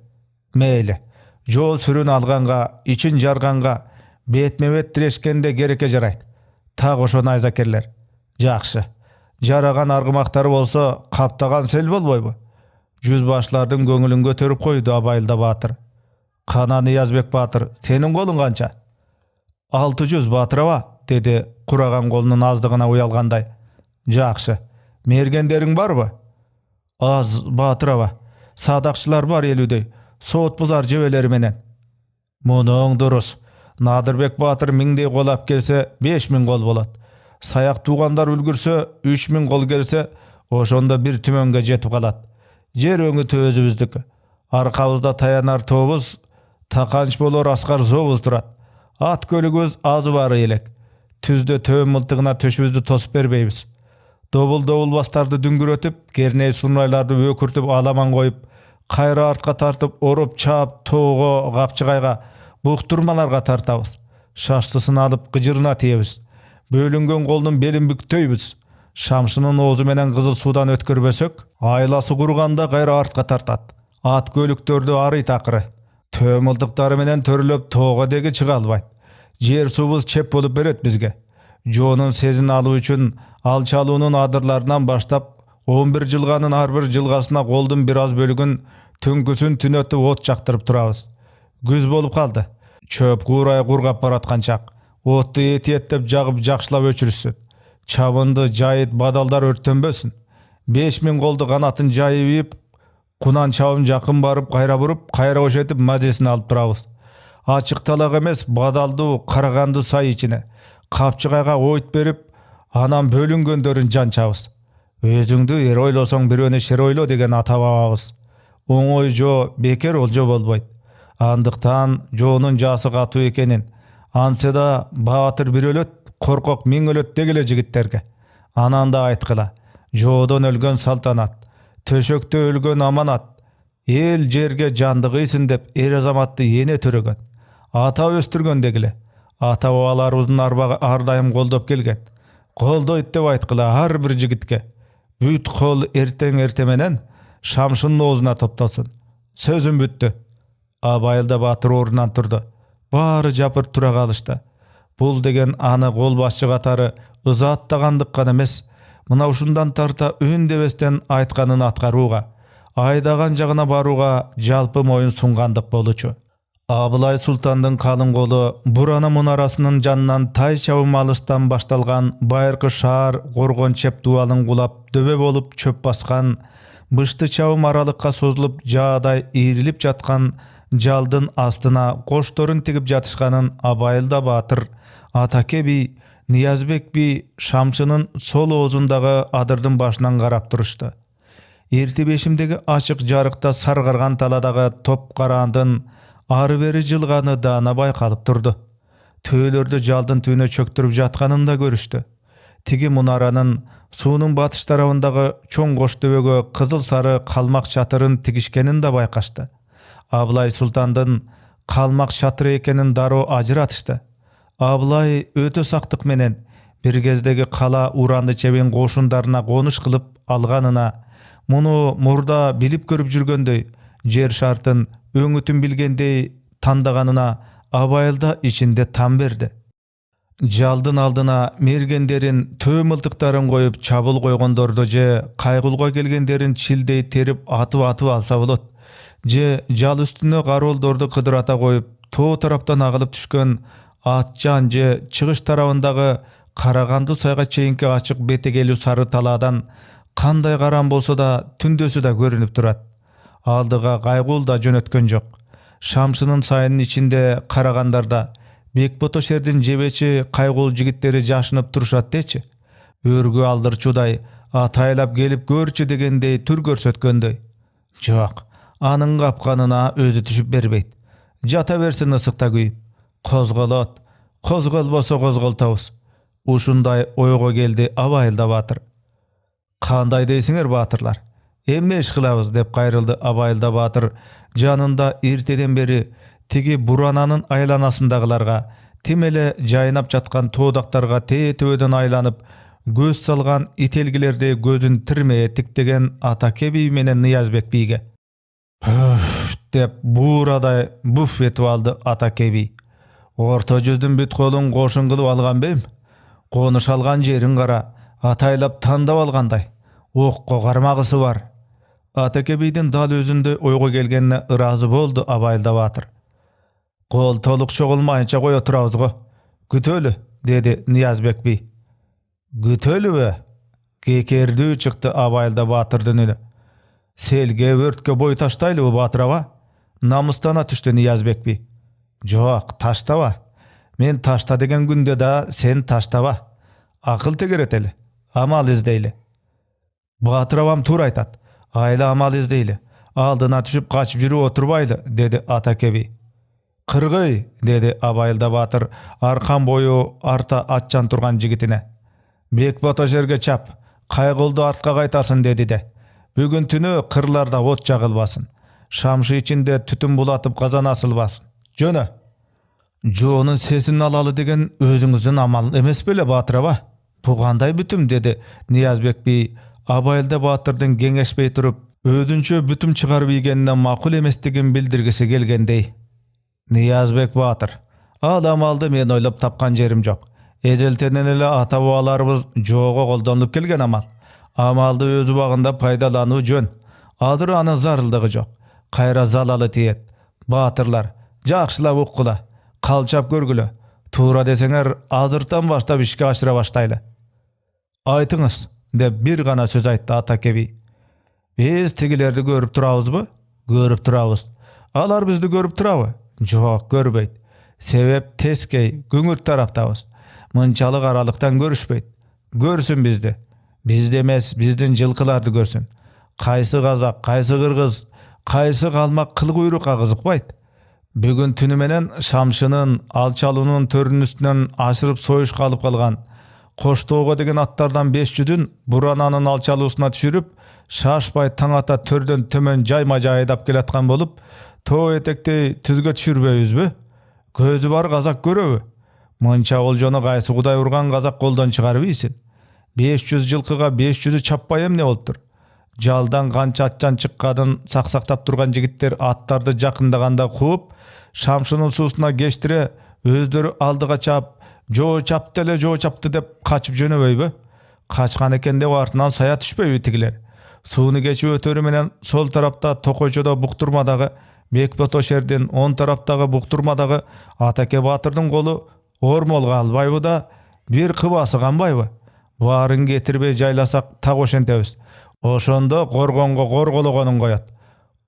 [SPEAKER 1] Meyle, jol sürün alganga, için jarganga, betme-bet direşkende gereke jarayt. Tak oşo nayzakerler. Jakşı. Jaragan argımaktары bolsa kaptagan sel bolboybu. Yüzbaşlardın göңүlүn götörüp koydu Abayılda Batır. Kana Niyazbek Batır, senin kolun kança? 600 Batır aba, dedi kuragan kolunun azdığına uyalganday. Jakşı. Mergenderiň barby? Az Batır aba. Sadakçılar bar elüdey. Soğut buzar jebeleri menen. Munuň durus. Nadirbek Batır 1000 kol ap gelse 5000 kol bolat. Sayak tuğandar ülgürse 3000 kol gelse oşonda bir tümönge jetip kalat. Jer öňü tözübüzdiki. Arkabızda tayanar tobuz, takanç bolor askar zobuz turat. At kölügöz azı bары elek. Tüzde töm mıltığına töşübüzdü tosup berbeýiz. Dobul bastardy düngürötüp, gerney sunraylardy ökürtüp alaman koyup, kayra artka tartıp, orup çap, toğo, gapçıgayga, buhturmalarga tartabız. Şaştısını alıp gıcırına tiyebіз. Bölüngen kolunun belin büktöýbüz. Şamşının ozu menen kızıl sudan ötkürbösök, aylası kurganda kayra artka tartat. At kölüktördy ary takırı. Tömıldıkları menen törülöp toğo degi çıga albayt. Jer subuz çep bolup beret bizge. Jo'nun sezin alуу üçin alçaluunun adırlarından baştap 11 jılganın har bir jılgasına koldun biraz bölügün tünküsün tünötüp ot jaktırıp turabız. Güz bolup kaldı. Çöp kuğray kurgap baratkançak. Ottu etiyеттep jagıp jakşılap öçürüsün. Çabındı jayıt badalдар örtönbösün. 5000 koldu kanatın jayıp Кунан чабым жакын барып кайра буруп, кайра ошетип мазесин алып турабыз. Ачык талак эмес, бадалдуу Караганды сай ичине Капчыгайга ойт берип, анан бөлүнгөндөрүн жанчабыз. Өзүңдү эр ойлосоң бирөөнө шер ойло деген ата бабабыз. Оңой жоо бекер олжо болбойт. Андыктан жоонун жаасы катуу экенин, ансе да баатыр бир өлөт, коркок миң өлөт дегеле жигиттерге. Анан да айткыла, жоодон өлгөн салтанат, төшөктө өлгөн аманат, эл жерге жанды кыйсын деп эр азаматты эне төрөгөн, ата өстүргөн дегиле. Ата бабаларыбыздын арбага ар дайым колдоп келген. Колдойт деп айткыла ар бир жигитке. Бүт кол эртең менен Шамшынын оозуна топтолсун. Сөзүм бүттү. Абайылда Баатыр ордунан турду. Баары жапырып тура калышты. Бул деген аны кол башчы катары ызааттагандык гана эмес, мына ушундан тарта үндебестен айтканын аткарууга, айдаган жагына барууга жалпы моюн сунгандык болчу. Абылай Султандын калың колу Бурана мунарасынын жанынан тай чабым алыстан башталган байыркы шаар коргон чеп дубалын кулап дөбө болуп чөп баскан, бышты чабым аралыкка созулуп жаадай ийрилип жаткан жалдын астына кошторун тигип жатышканын Абайылда Баатыр, Атаке би, Ниязбек би Шамшынын сол оозундагы адырдын башынан карап турушту. Эрти бешимдеги ачык жарыкта саргарган таладагы топ караандын ары бери жылганы даана байкалып турду. Төөлөрдү жалдын түбүнө чөктүрүп жатканын да көрүштү. Тиги мунаранын суунун батыш тарабындагы чоң кош дөбөгө кызыл сары калмак чатырын тигишкенин да байкашты. Абылай Султандын калмак чатыры экенин дароо ажыратышты. Абылай өтө сактык менен бир кездеги кала Уранды чебин кошундарына конуш кылып алганына, муну мурда билип көрүп жүргөндөй, жер шартын өңүтүн билгендей тандаганына Абайылда ичинде там берди. Жалдын алдына мергендерин төө мылтыктарын коюп чабыл койгондорду же кайгылга келгендерин чилдей терип атып алса болот. Же жал үстүнө кароолдорду кыдырата коюп тоо тараптан агылып түшкөн Атжан же чыгыш тарабындагы Караганды сайга чейинки ачык бетегелүү сары талаадан кандай карам болсо да түндөсү да көрүнүп турат. Алдыга кайгул да жөнөткөн жок. Шамшынын сайынын ичинде карагандарда Бекбото шердин жебечи кайгул жигиттери жашынып турушат дечи. Өргү алдырчудай атайлап келип көрчү дегендей түр көрсөткөндөй. Жок, анын капканына өзү түшүп бербейт. Жата берсин ысыкта күйүп. Козголот, козголбосо козголтобуз. Ушундай ойго келди Абайылда Баатыр. Кандай дейсиңер баатырлар? Эмне иш кылабыз деп кайрылды Абайылда Баатыр, жанында эртеден бери тиги Бурананын айланасындагыларга, тим эле жайнап жаткан тоодактарга тээ-төбөдөн айланып, көз салган ителгилерди көзүн тирмее тиктеген Атаке би менен Ниязбек бийге. Пүф деп буурадай буф этип алды Атаке би. Орто жүздүн бүт колун кошун кылып алган бейм? Конуш алган жерин кара, атайлап тандап алгандай. Окко кармагысы бар. Атаке бийдин дал өзүндөй ойго келгенине ыраазы болду Абайылда Баатыр. Кол толук чогулмайынча кое турабыз го. Күтөлү, деди Ниязбек би. Күтөлүбү? Кекердүү чыкты Абайылда Баатырдын үнү. Селге өрткө бой таштайлыбы Баатыр аба? Намыстана түштү Ниязбек би. Жок, таштаба. Мен ташта деген күндө да сен таштаба. Акыл тегеретели, амал издейли. Баатыр абам туура айтат. Айла амал издейли. Алдына түшүп качып жүрүп отурбайлы, деди Атаке би. Кыргый, деди Абайылда Баатыр аркан бою арта атчан турган жигитине. Бекбото жерге чап, кайгылды артка кайтарсын деди де. Бүгүн түнү кырларда от жагылбасын. Шамшы ичинде түтүн булатып казан асылбасын. Жөнө. Жоонун сесин алалы деген өзүңүздүн амал эмес беле Баатыр аба? Бу кандай бүтүм, деди Ниязбек би Абайылда Баатырдын кеңешпей туруп, өзүнчө бүтүм чыгарып ийгенине макул эместигин билдиргиси келгендей. Ниязбек Баатыр, ал амалды мен ойлоп тапкан жерим жок. Эжелтенен эле ата бабаларыбыз жоого колдонуп келген амал. Амалды өз убагында пайдалануу жөн. Азыр анын зарылдыгы жок. Кайра залалы тиет. Баатырлар, жакшылап уккула, калчап көргүлө. Туура десеңер, азыртан баштап ишке ашыра баштайлы. Айтыңыз, деп бир гана сөз айтты Атаке би. Biz tigilerdi görüp turabızbı? Görüp turabız. Alar bizdi görüp turabı? Jok, görбейт. Sebep teskey, güngürt taraptabız. Mınçalık aralıktan görüşbейт. Görsün bizdi. Bizdi emes, bizdin жылкыларды görsün. Kaysı Kazak, kaysı Kırgız, kaysı kalmak kıl kuyrukka kızıkbayt. Bugün tünü menen Şamşının, Alçalı'nın törünün üstünden aşırıp soyuş kalıp kalgan. Koştoğuğa degen atlardan 500'ün Burananın Alçalısına düşürüp, şaşpay taң ata törden tömön jayma-jay aydap kelatkan bolup, too etektey tüzgө düşürбөйбүзбү? Gözü bar Kazak göröbü? Mınça oljoну kaysı Kuday urgan Kazak koldan çıgarıp iyisin. 500 жылкыга 500'ü çapпай эмне болуптур? Жалдан канча атчан чыкканын саксактап турган жигиттер аттарды жакындаганда кууп, Шамшынын суусуна кештире өздөрү алдыга чаап, жоо чапты эле, жоо чапты деп качып жөнөбөйбү? Качкан экен деп артынан сая түшпөйбү тигилер? Сууну кечип өтөрү менен сол тарапта Токойчодо буктурмадагы Бекбото шердин, оң тараптагы буктурмадагы Атаке Батырдын колу ормолго албайбы да, бир кыбасы канбайбы? Баарын кетирбей жайласак так ошентебиз. Ошондо коргонго коргологонун коет.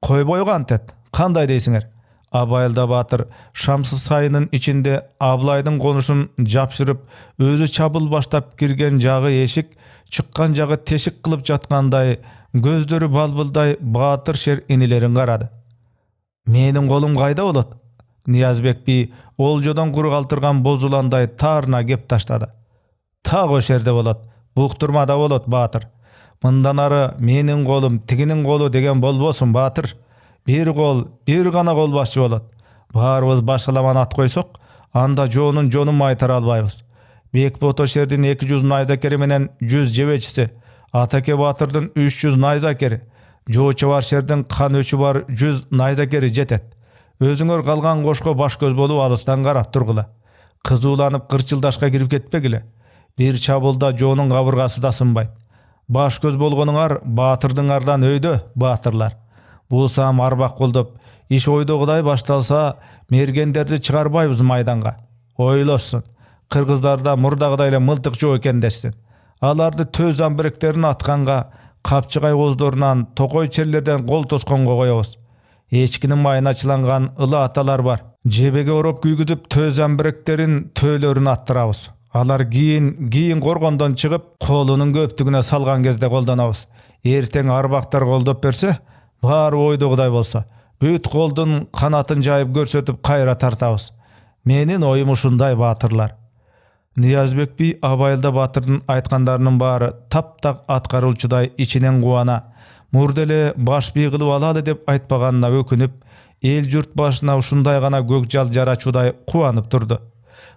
[SPEAKER 1] Койбой кантет. Кандай дейсиңер? Абайылда Батыр Шамсыз сайынын ичинде Аблайдын конушун жапшырып, өзү чабыл баштап кирген жагы эшик, чыккан жагы тешик кылып жаткандай, көздөрү балбылдай Батыр шер инилерин карады. Менин колум кайда болот? Ниязбек би олжодон кургалтырган бозуландай таарына кеп таштады. Так ошерде болот, буктурмада болот Батыр. Мындан ары менин колум тигинин колу деген болбосун Батыр. Bir kol, bir gana kol başçı bolot. Barыбыз başkalaman at koysok, anda joonun joonun maytara albayбыз. Бекбото шердин 200 найзакери менен 100 жебечиси, Атаке Батырдын 300 найзакери, жоочу бар шердин кан өчү бар 100 найзакери жетет. Өзүңөр калган кошко баш көз болуп алыстан карап тургула. Кызууланып кырчылдашка кирип кетпегиле. Bir чабылда жоонун кабыргасы да сынбайт. Баш көз болгонуңар Батырдыңардан өйдө, батырлар. Булсам арбак колдоп, иш ойдогудай башталса, мергендерди чыгарбайбыз майданга. Ойлошсун. Кыргыздарда мурдагыдай эле мылтык жок экен дешсин. Аларды төз замбиректерин атканга, капчыгай оздорунан, токой черлерден кол тосконго коебуз. Эчкинин майына чыланган ылы аталар бар. Жебеге ороп күйгүзүп төз замбиректерин төөлөрүн аттырабыз. Алар кийин коргондон чыгып, колунун көптүгүнө салган кезде колдонобуз. Эртең арбактар колдоп берсе, бар ойдогудай болса, бүт колдун канатын жайып көрсөтүп кайра тартабыз. Менин оюм ушундай батырлар. Ниязбек би Абайылда Батырдын айткандарынын баары таптак аткаруучудай ичинен кубана, мурделе баш бий кылып алалы деп айтпаганына өкүнүп, эл журт башына ушундай гана көк жал жарачуудай кубанып турду.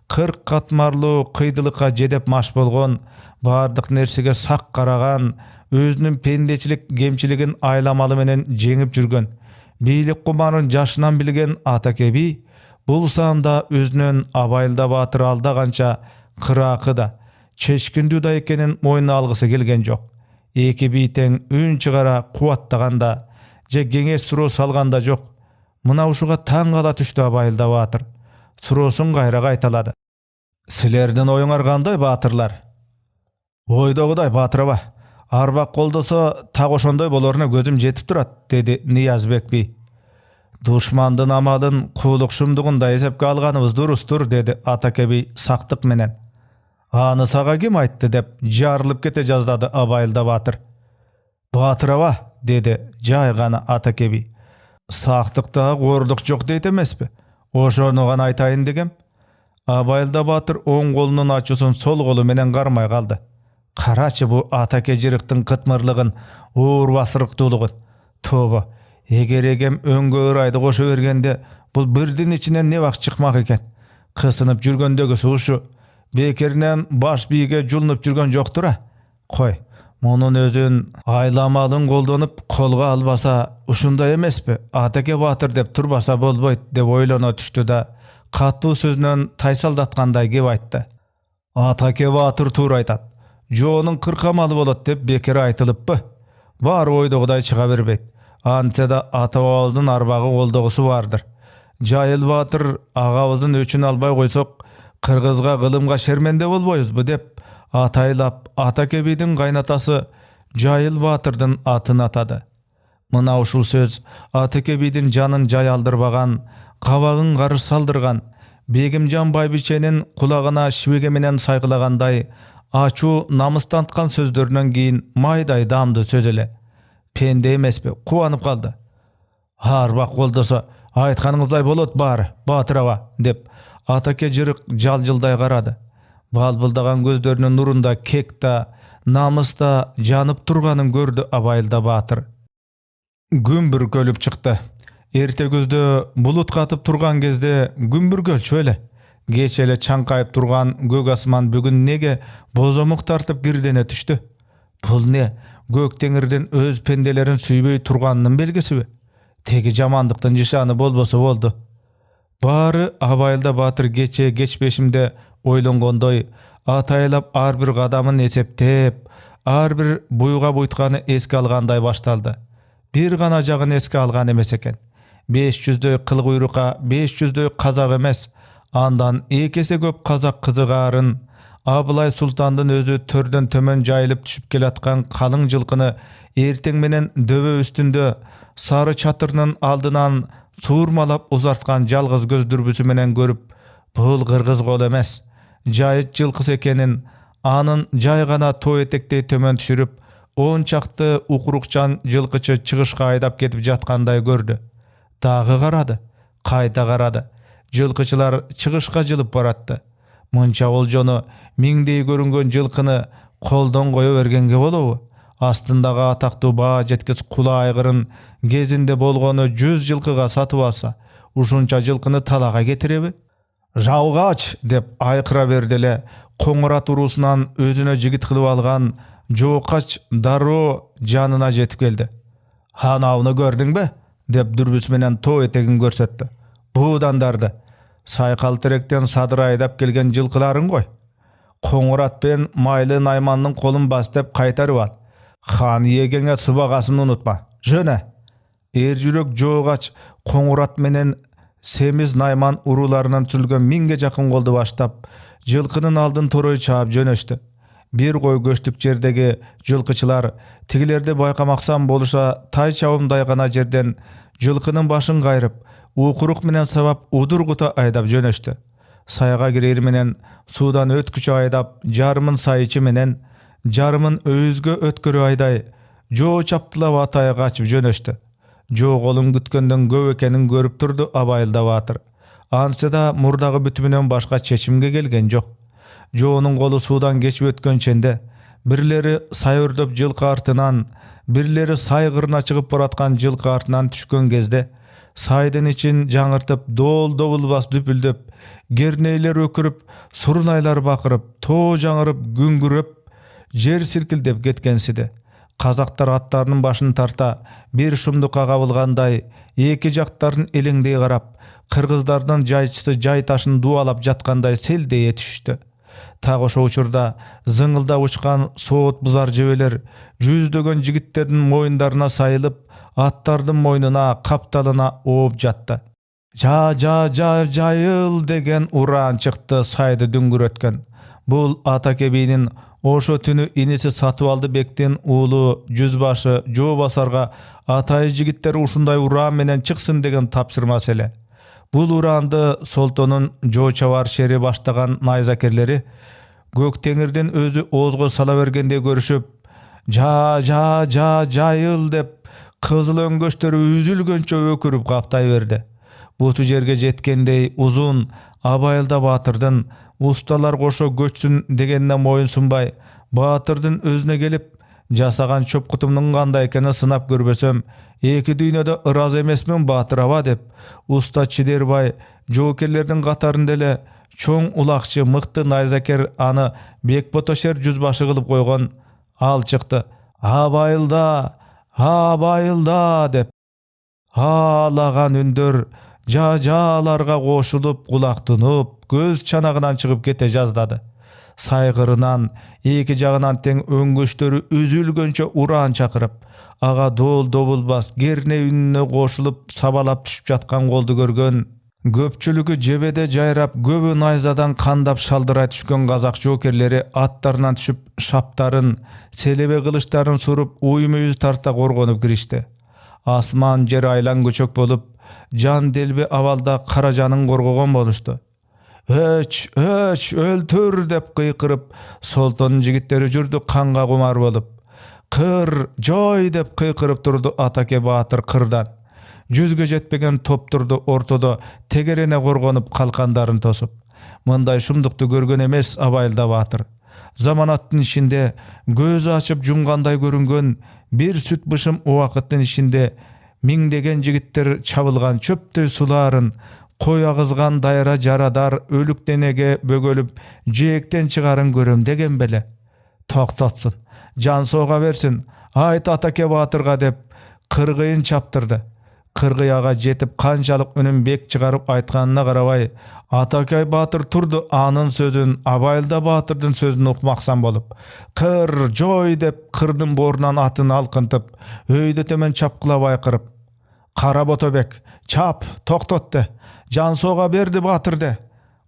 [SPEAKER 1] 40 катмарлуу кыйдылыкка жедеп маш болгон, бардык нерсеге сак караган, өзүнүн пендечилик кемчилигин айламалы менен жеңип жүргөн, бийлик кумарын жашынан билген Атаке би бул саанда өзүнөн Абайылда Батыр алдаганча кыракы да, чечкиндүү да экенин мойнуна алгысы келген жок. Эки бий тең үн чыгара кубаттаганда же кеңеш суроо салганда жок. Мына ушуга таң кала түштү Абайылда Батыр. Суроосун кайра кайталады. Силердин оюңар кандай батырлар? Ойдогудай Батыраба. Арбак колдосо так ошондой болоруна көзүм жетип турат, деди Ниязбек би. Душмандын амалын куулук шумдугунда эсепке алганыбыз дурустур, деди Атаке би сактык менен. Аны сага ким айтты деп жарылып кете жаздады Абайылда Батыр. Батыраба, деди жай гана Атаке би. Сактыкта коордук жок дейт эмеспи? Ошону гана айтайын дегем. Абайылда Батыр оң колунун ачуусун сол колу менен кармай калды. Карачы бу Атаке жырыктын кытмырлыгын, уур басырыктуулугун. Тоба, эгер эгем өңгө ырайды кошо бергенде, бул бирдин ичинен не бак чыкмак экен. Кысынып жүргөндөгү суuшу бекеринен баш бийге жулунуп жүргөн жоктура. Кой, мунун өзүн айламалын колдонуп колго албаса ушундай эмеспи? Атаке Батыр деп турбаса болбойт деп ойлоно түштү да, катуу сөзүнөн тайсалдаткандай кеп айтты. Атаке Батыр туура айтат. Жоонун 40 амалы болот деп бекер айтылыппы? Бар ойдогудай чыга бербейт. Антсе да ата-бабабыздын арбагы колдогусу бардыр. Жайыл Батыр агабыздын өчүн албай койсок, кыргызга кылымга шерменде болбойбузбу деп атайлап Атаке бидин кайнатасы Жайыл Батырдын атын атады. Мына ушул сөз Атеке бидин жанын жай алдырбаган, кабагын карыш салдырган, Бегимжан байбиченин кулагына шибеге менен сайгылагандай ачуу намыстанткан сөздөрүнөн кийин майдай даамдуу сөз эле. Пенде эмеспи, кубанып калды. Арбак болдосо айтканыңыздай болот баары, Баатыр аба, деп Атеке жырык жалжылдай карады. Балбылдаган көздөрүнүн нурунда кек да, намыс да жанып турганын көрдү абайылда Баатыр. Күн бүркөлүп чыкты. Эрте көздө булут катып турган кезде күн бүркөлчү эле. Кеч эле чаңкайып турган көк асман бүгүн неге бозомук тартып кирдене түштү? Бул не? Көк теңирдин өз пенделерин сүйбөй турганынын белгисиби? Теги жамандыктын жишаны болбосо болду. Баары абайылда Баатыр кечпешимде ойлонгондой, атайлап ар бир кадамын эсептеп, ар бир буйга буйтканы эске алгандай башталды. Бир гана жагын эске алган эмес экен. 500дөй кыл куйрукка 500дөй казак эмес, андан экесе көп казак кызыгаарын, Абылай Султандын өзү төрдөн төмөн жайылып түшүп келаткан калың жылкыны эртең менен дөбө үстүндө сары чатырынын алдынан суурмалап узарткан жалгыз көз дүрбүсү менен көрүп, бул кыргыз кол эмес, жайыт жылкысы экенин, анын жай гана тоо этектей төмөн түшүрүп, 10 чакты укурукчан жылкычы чыгышка айдап кетип жаткандай көрдү. Дагы карады, кайта карады. Жылкычылар чыгышка жылып баратты. Мынча олжону миңдей көрүнгөн жылкыны колдон кое бергенге болобу? Астындагы атактуу баа жеткис кула айгырын кезинде болгону 100 жылкыга сатып алса, ушунча жылкыны талага кетиреби? Жаугач деп айкыра берди эле Коңурат уруусунан өзүнө жигит кылып алган Жоокач дароо жанына жетип келди. Анауны көрдүңбү? Деп дүрбүс менен тоо этегин көрсөттү. Буудандарды. Сайкал теректен садыр айдап келген жылкыларын кой. Коңурат пен Майлы Наймандын колун бас деп кайтарып ал. Хан иегеңе сыбагасын унутма. Жөнө. Эр жүрөк Жоокач Коңурат менен Семиз Найман урууларынан түзүлгөн 1000ге жакын колду баштап, жылкынын алдын торой чаап жөнөштү. Бир кой көчтүк жердеги жылкычылар тигилерди байкамаксан болуша тай чабымдай гана жерден жылкынын башын кайрып, укурук менен сабап удургута айдап жөнөштү. Сайга кирер менен суудан өткүчө айдап, жарымын сайчы менен, жарымын өйүзгө өткөрү айдай, жоо чаптылап атайга качып жөнөштү. Жоо колун күткөндөн көп экенин көрүп турду абайылда Баатыр. Ансы да мурдагы бүтүмүнөн башка чечимге келген жок. Жоонун колу суудан кечип өткөнченде, бирлери сай өрдөп жылкы артынан, бирлери сай кырына чыгып бараткан жылкы артынан түшкөн кезде, сайдын ичин жаңыртып, доол-добулбас дүпүлдөп, кернейлер өкүрүп, сурунайлар бакырып, тоо жаңырып, күңгүрөп, жер силкилдеп кеткенсиди. Казактар аттарынын башын тарта, бир шумдукка кабылгандай, эки жактарын элеңдей карап, кыргыздардын жайчысы жай ташын дубалап жаткандай селдее түшүштү. Так ошо учурда зыңылдап учкан соот бузар жебелер жүздөгөн жигиттердин моюндарына сайылып, аттардын мойнуна, капталына ооп жатты. Жайыл деген ураан чыкты сайды дүңгүрөткөн. Бул Атеке бийнин ошо түнү иниси Сатыбалды бектин уулу жүзбашы Жоо Басарга атай жигиттер ушундай ураан менен чыксын деген тапшырмасы эле. Бул ураанды Солтонун Жоо Чабар шери баштаган найзакерлери көк теңирдин өзү оозго сала бергенде көрүшүп, жайыл деп кызыл өңгөчтөрү үзүлгөнчө өкүрүп каптай берди. Буту жерге жеткендей узун абайылда Баатырдын усталар кошо көчсүн дегенине моюн сунбай, Баатырдын өзүнө келип, жасаган чопкутумдун кандай экенин сынап көрбөсөм, эки дүйнөдө ыраазы эмесмин Баатыр аба деп, уста Чидербай жоокерлердин катарында эле чоң улакчы мыкты найзакер аны Бекботошер жүзбашы кылып койгон. Ал чыкты. Абайылда деп. Аалаган үндөр жааларга кошулуп, кулактынып, көз чанагынан чыгып кете жаздады. Сайгырынан эки жагынан тең өңгөчтөрү үзүлгөнчө ураан чакырып, ага доол-добулбас керней үнүнө кошулуп сабалап түшүп жаткан колду көргөн. Көпчүлүгү жебеде жайрап, көбү найзадан кандап шалдырай түшкөн казак жоокерлери аттарынан түшүп, шаптарын, селебе кылычтарын суруп, уй-мүйүз тарта коргонуп киришти. Asman jer aylan göçök bolup, can delbi avalda Karajanın gorgogon boluşdu. Öç, öltür dep kıykırıp, Soltanın jigitleri jürdü kanga kumar bolup. Kır, joy dep kıykırıp durdu Atake Batır kırdan. Yüzgö jetpegen top turdu ortada tegerene gorgonup kalkandарын tosup. Mınday şumduktu görgön emes Abayılda Batır. Zamanattın içinde göz açıp jumganday görüngön bir süt bışım o vakıttın içinde mingdegen jigitler çabılgan çöptöy suların koy agızgan dayra jaradar ölük denege bөгölüp jekten çıgarın görüm degen bele. Toktatsın, can soğa versin, ayt Atake Batırga dep kırgıyın çaptırdı. Kırgıyaga jetip kançalık önün bek çıgarıp aytkanına karabay, Atake Batır turdu anın sözün, Abayılda Batırdın sözünü okmaksan bolup. Kır, joy dep kırdın borundan atın alkıntıp, öyde tömen çapkıla kırıp. Kara Botobek, çap, toktot de, can soğa berdi Batır de.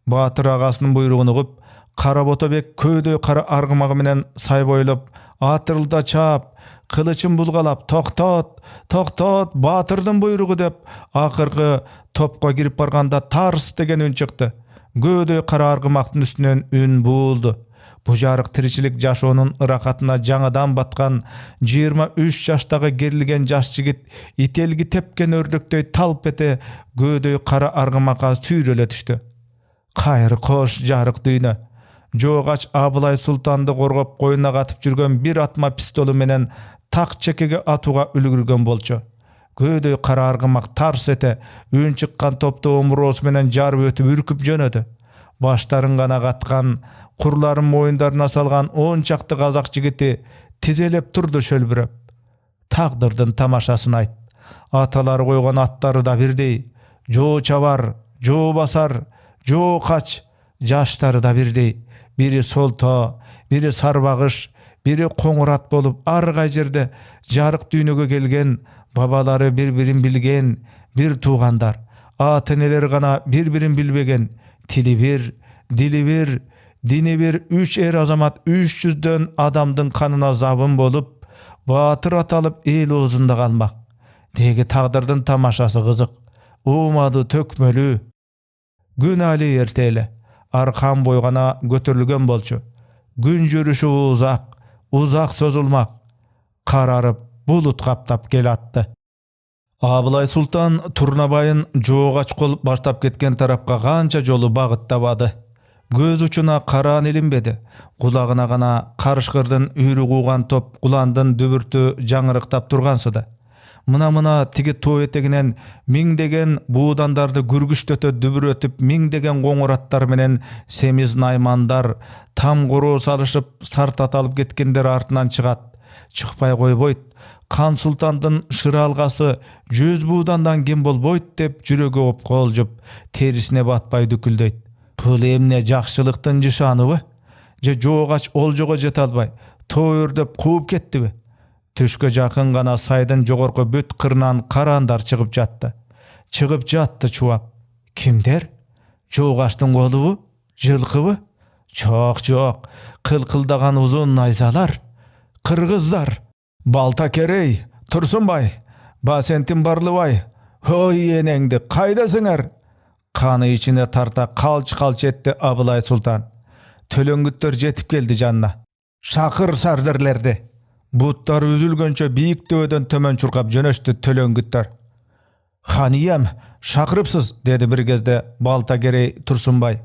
[SPEAKER 1] Batır agasının buyruğunu ugup, Kara Botobek köydöy kara argımağı menen say boylup, atırılda çap, kılıçın bulgalap, toktot, Batırdın buyruğu dep, akırkı topqa girip barganda tars degen ün çıktı. Gödöy kara argımaktın üstünen ün buldu. Bu jarık tiricilik jaşoonun ırakatına жаңадан batkan 23 yaştağı gerilgen jaş jigit itelgi tepken ördöktöy talp ete gödöy kara argımaka süyrele düştü. Kayır koş jarık düýne. Jogaç Abılay Sultandy gorgop koyuna gatyp jürgen bir atma pistolu menen tak çekege atuga ülgürgen bolçu. Gödöy kara argımak tars ete ün çıkkan topta omros menen jarıp ötüp ürküp jönödü. Başların gana gatkan, kurların moyundarına salgan 10 çaktı kazak jigiti tizelep turdu şölbüröp. Taqdırdın tamaşasını ayt. Ataları koygan atları da birdey. Jo çabar, jo basar, jo kaç. Jaşları da birdey. Biri solta, biri sarbagış, biri koңurat bolup arga jerde jarık düýnüge gelgen, babalary bir-birin bilgen, bir tuğandar. Ata-eneleri gana bir-birin bilbegen, tili bir, dili bir, dini bir, 3 er azamat 300'den adamdın kanına zabın bolup, Batır atalıp el ozunda kalmak. Degi taqdırdın tamaşası kızık. Umadı tökmölü. Gün ali ertele. Arkan boygana götürülgen bolçu. Gün jürüşü uzak sözülmak. Kararıp bulut kaptap gel attı. Abılay Sultan Turnabayın joğaç kolup baştap ketken tarapka kança jolu bagıttabady. Göz uçuna karan ilinbedi. Kulağına gana karışkırdın üyrü kuğan top kulandın dübürtü жаңырыктap turgansydy. Mına tigi tow eteginen mingdegen buğdandardy gürgüştötö dübür ötüp mingdegen goňuratlar menen semiz naymandar tam goro salışıp sart atalıp ketkenler artынан çıgat. Çıkpay koyboyt. Kan Sultandın şıralgası 100 buğdandan kim bolboyt dep jüregi op koljup terisine batpay düküldeyt. Pul emne jakşılıktın jyşanyby? Je jogaç oljoga jete albay, toýurdep kuup ketdibi? Tüşke jakyn gana saydyn jogorky büt kırnan karandar çıkıp jatdy. Çıkıp jatdy çuwap. Kimder? Jogaçdyň goluby? Jylkyby? Jok, kılkıldagan uzun nayzalar. Kırgızlar. Baltakerey, Tursunbay, Basentin Barlыбay, hoy eneňdi, kaýdasyňar? Kanı içine tarta kalç etti Abılay Sultan. Tölöngütler jetip geldi janna. Şakır sardırlerdi. Butlar üzülgönçe biyik döweden tömön çurkap jönöştü tölöngütler. Haniyem, şakırıpsız, dedi bir gezde Baltakerey Tursunbay.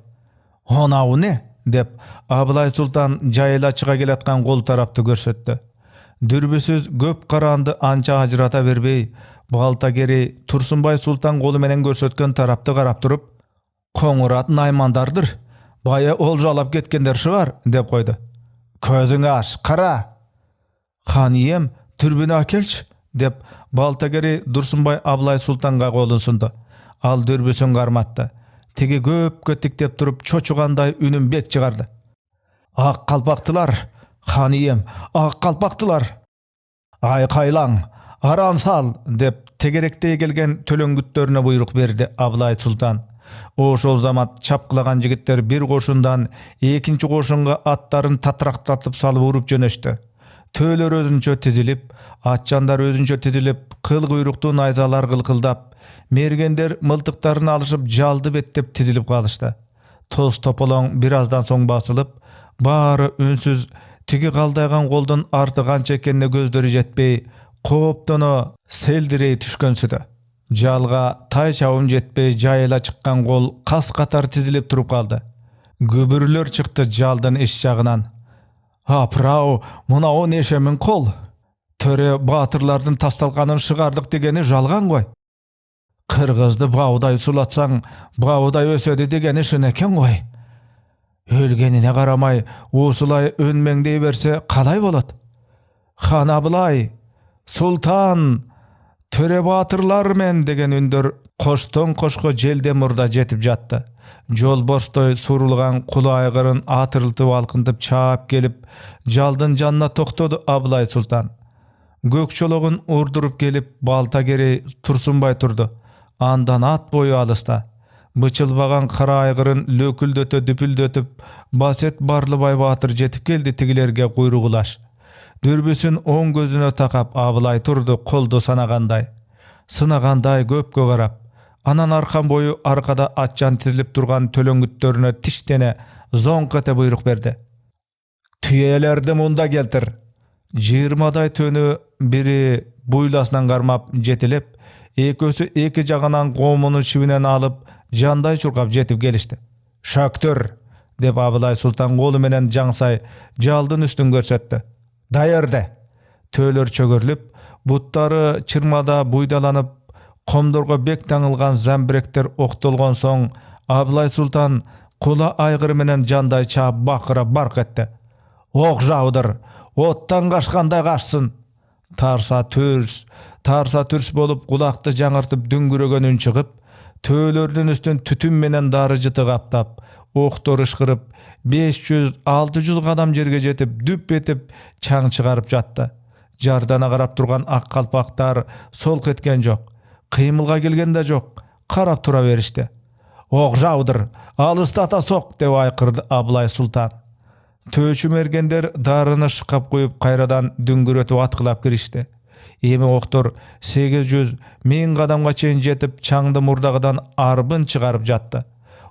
[SPEAKER 1] Honawu ne? Dep Abılay Sultan jayıla çıga gelatkan kol tarapty görsetdi. Dürbüsüz göp karandı ança hajrata berbey, Baltakerey Tursunbay Sultan kolu menen görsetken tarapty karap turup, "Koňurat naymandardyr. Baya oljalap ketkenler şugar," dep koydu. "Közüň aç, kara." "Haniyem, türbüni akelç," dep Baltakerey Tursunbay Abılay Sultanga kolun sundu. Al dürbüsün garmatdy. Tigi göp kötük turup çoçuganday ünün bek çıgardı. "Ak kalpaktılar, haniyem, ak kalpaktılar. Aykaylaň, aran sal," dep tegerekte gelgen tölöngütlerine buyruk berdi Abılay Sultan. Oşol zamat çapkılagan jigitler bir koşundan ekinci koşunga atların tatraktatıp salıp urup jönöştü. Töөлөр özünçө tizilip, atçanдар özünçö tizilip, kıl kuyruktуу найзалар кылкылдап, мергендер мылтыктарын алышып жалды беттеп тизилип калышты. Тоз тополоң бир аздан соң басылып, баары үнсүз тиги калдайган колдун арты канча экенине көздөрү жетпей, кооптоно селдирей түшкөнсүдө. Жалга тай чабым жетпей жайыла чыккан кол кас катар тизилип туруп калды. Күбүрлөр чыкты жалдын иш жагынан. Апрау, мынау неше миң кол? Төре батырлардын тасталганын шыгардык дегени жалган гой. Кыргызды баудай сулатсаң, баудай өсөдү дегени шын экен гой. Өлгенине карамай, усулай өнмеңдей берсе калай болот? Хан Абылай, Султан, төре батырлар мен деген үндөр коштон кошко желде мурда жетип жатты. Жол боштой сурулган кулу айгырын атырылтып алкынтып чаап келип, жалдын жанына токтоду Абылай Султан. Көк чологун урдуруп келип, балта керей турсунбай турду. Андан ат бою алыста. Бычылбаган кара айгырын lökүлдөтө дүпүлдөтүп, Басет Барлыбай батыр жетип келди тигилерге куйругулаш. Дүрбүсүн оң көзүнө такап Абылай турду, колду санагандай. Сынагандай көпкө карап. Анан аркан бою аркада атчан тизилип турган төлөңгүттөрүнө тиштене зоңк эте буйрук берди. Түйелерди мунда келтир. 20дай төнү бири буйласынан кармап жетилеп, экөөсү эки жагынан коомунун шибинен алып, жандай чуркап жетип келишти. Шөктөр, деп Абылай Султан колу менен жаңсай жалдын үстүн көрсөттү. Даярде. Төөлөр чөгөрлүп, буттары чырмада буйдаланып, комдорго бек таңылган замбиректер октолгон соң, Абылай Султан кула айгыры менен жандай чаап бакыра барк этти. Ок жаудыр, оттан качкандай качсын. Тарса түрс болуп кулакты жаңыртып дүңгүрөгөн үн чыгып, төөлөрдүн үстүн түтүн менен дары жыты каптап, октор ышкырып, 500-600 кадам жерге жетип, дүп этип чаң чыгарып жатты. Жардана карап турган ак калпактар солк эткен жок. Кыймылга келген да жок, карап тура беришти. Ок жаудыр, алыстата сок, деп айкырды Абылай Султан. Төөчү мергендер дарыны шыкап коюп кайрадан дүңгүрөтүп аткылап киришти. Эми октор 800-1000 кадамга чейин жетип, чаңды мурдагыдан арбын чыгарып жатты.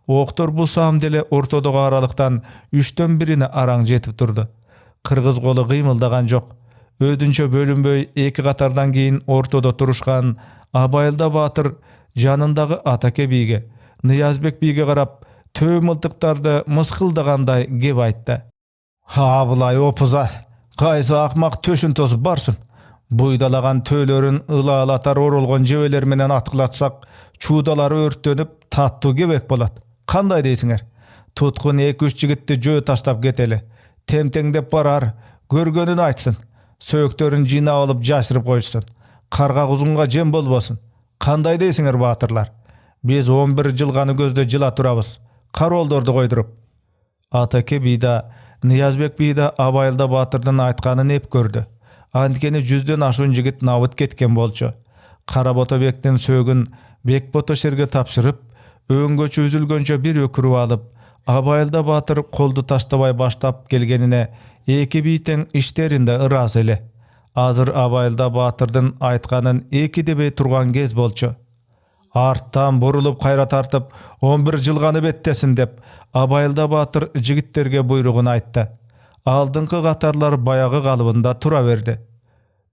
[SPEAKER 1] Октор бул сам деле ортодогу аралыктан 3төн бирине араң жетип турду. Кыргыз колу кыймылдаган жок. Өдүнчө бөлүнбөй эки катардан кийин ортодо турушкан Абайылда батыр жанындагы Атаке бийге, Ниязбек бийге карап, төө мылтыктарды мыскылдагандай кеп айтты. Абылай опуза, кайсы акмак төшүн тосуп барсын. Буйдалаган төөлөрүн ылаалатар оролгон жебелер менен аткылатсак, чуудалары өрттөнүп, таттуу кебек болот. Кандай дейсиңер? Туткун 2-3 жигитти жөө таштап кетели. Темтеңдеп барар, көргөнүн айтсын. Сөктөрүн жыйнап алып жашырып койсун. Карга кузунга жем болбосун. Кандай дейсиңер батырлар? Биз 11 жылганы көздө жыла турабыз. Каролдорду койдуруп. Атаке бийда, Ниязбек бийда Абайылда батырдын айтканын эп көрдү. Анткени 100дөн ашуун жигит набыт кеткен болчу. Каработо бектин сөөгүн Бекбото шерге тапшырып, өңгөчү үзүлгөнчө бир өкүрүп алып, Абайылда батыр колду таштабай баштап келгенине эки бийтең иштеринде ыраазы эле. Азыр Абайылда батырдын айтканын эки дебей турган кез болчу. Арттан бурулуп кайра тартып, 11 жылганы беттесин деп, Абайылда батыр жигиттерге буйругун айтты. Алдыңкы катарлар баягы калыбында тура берди.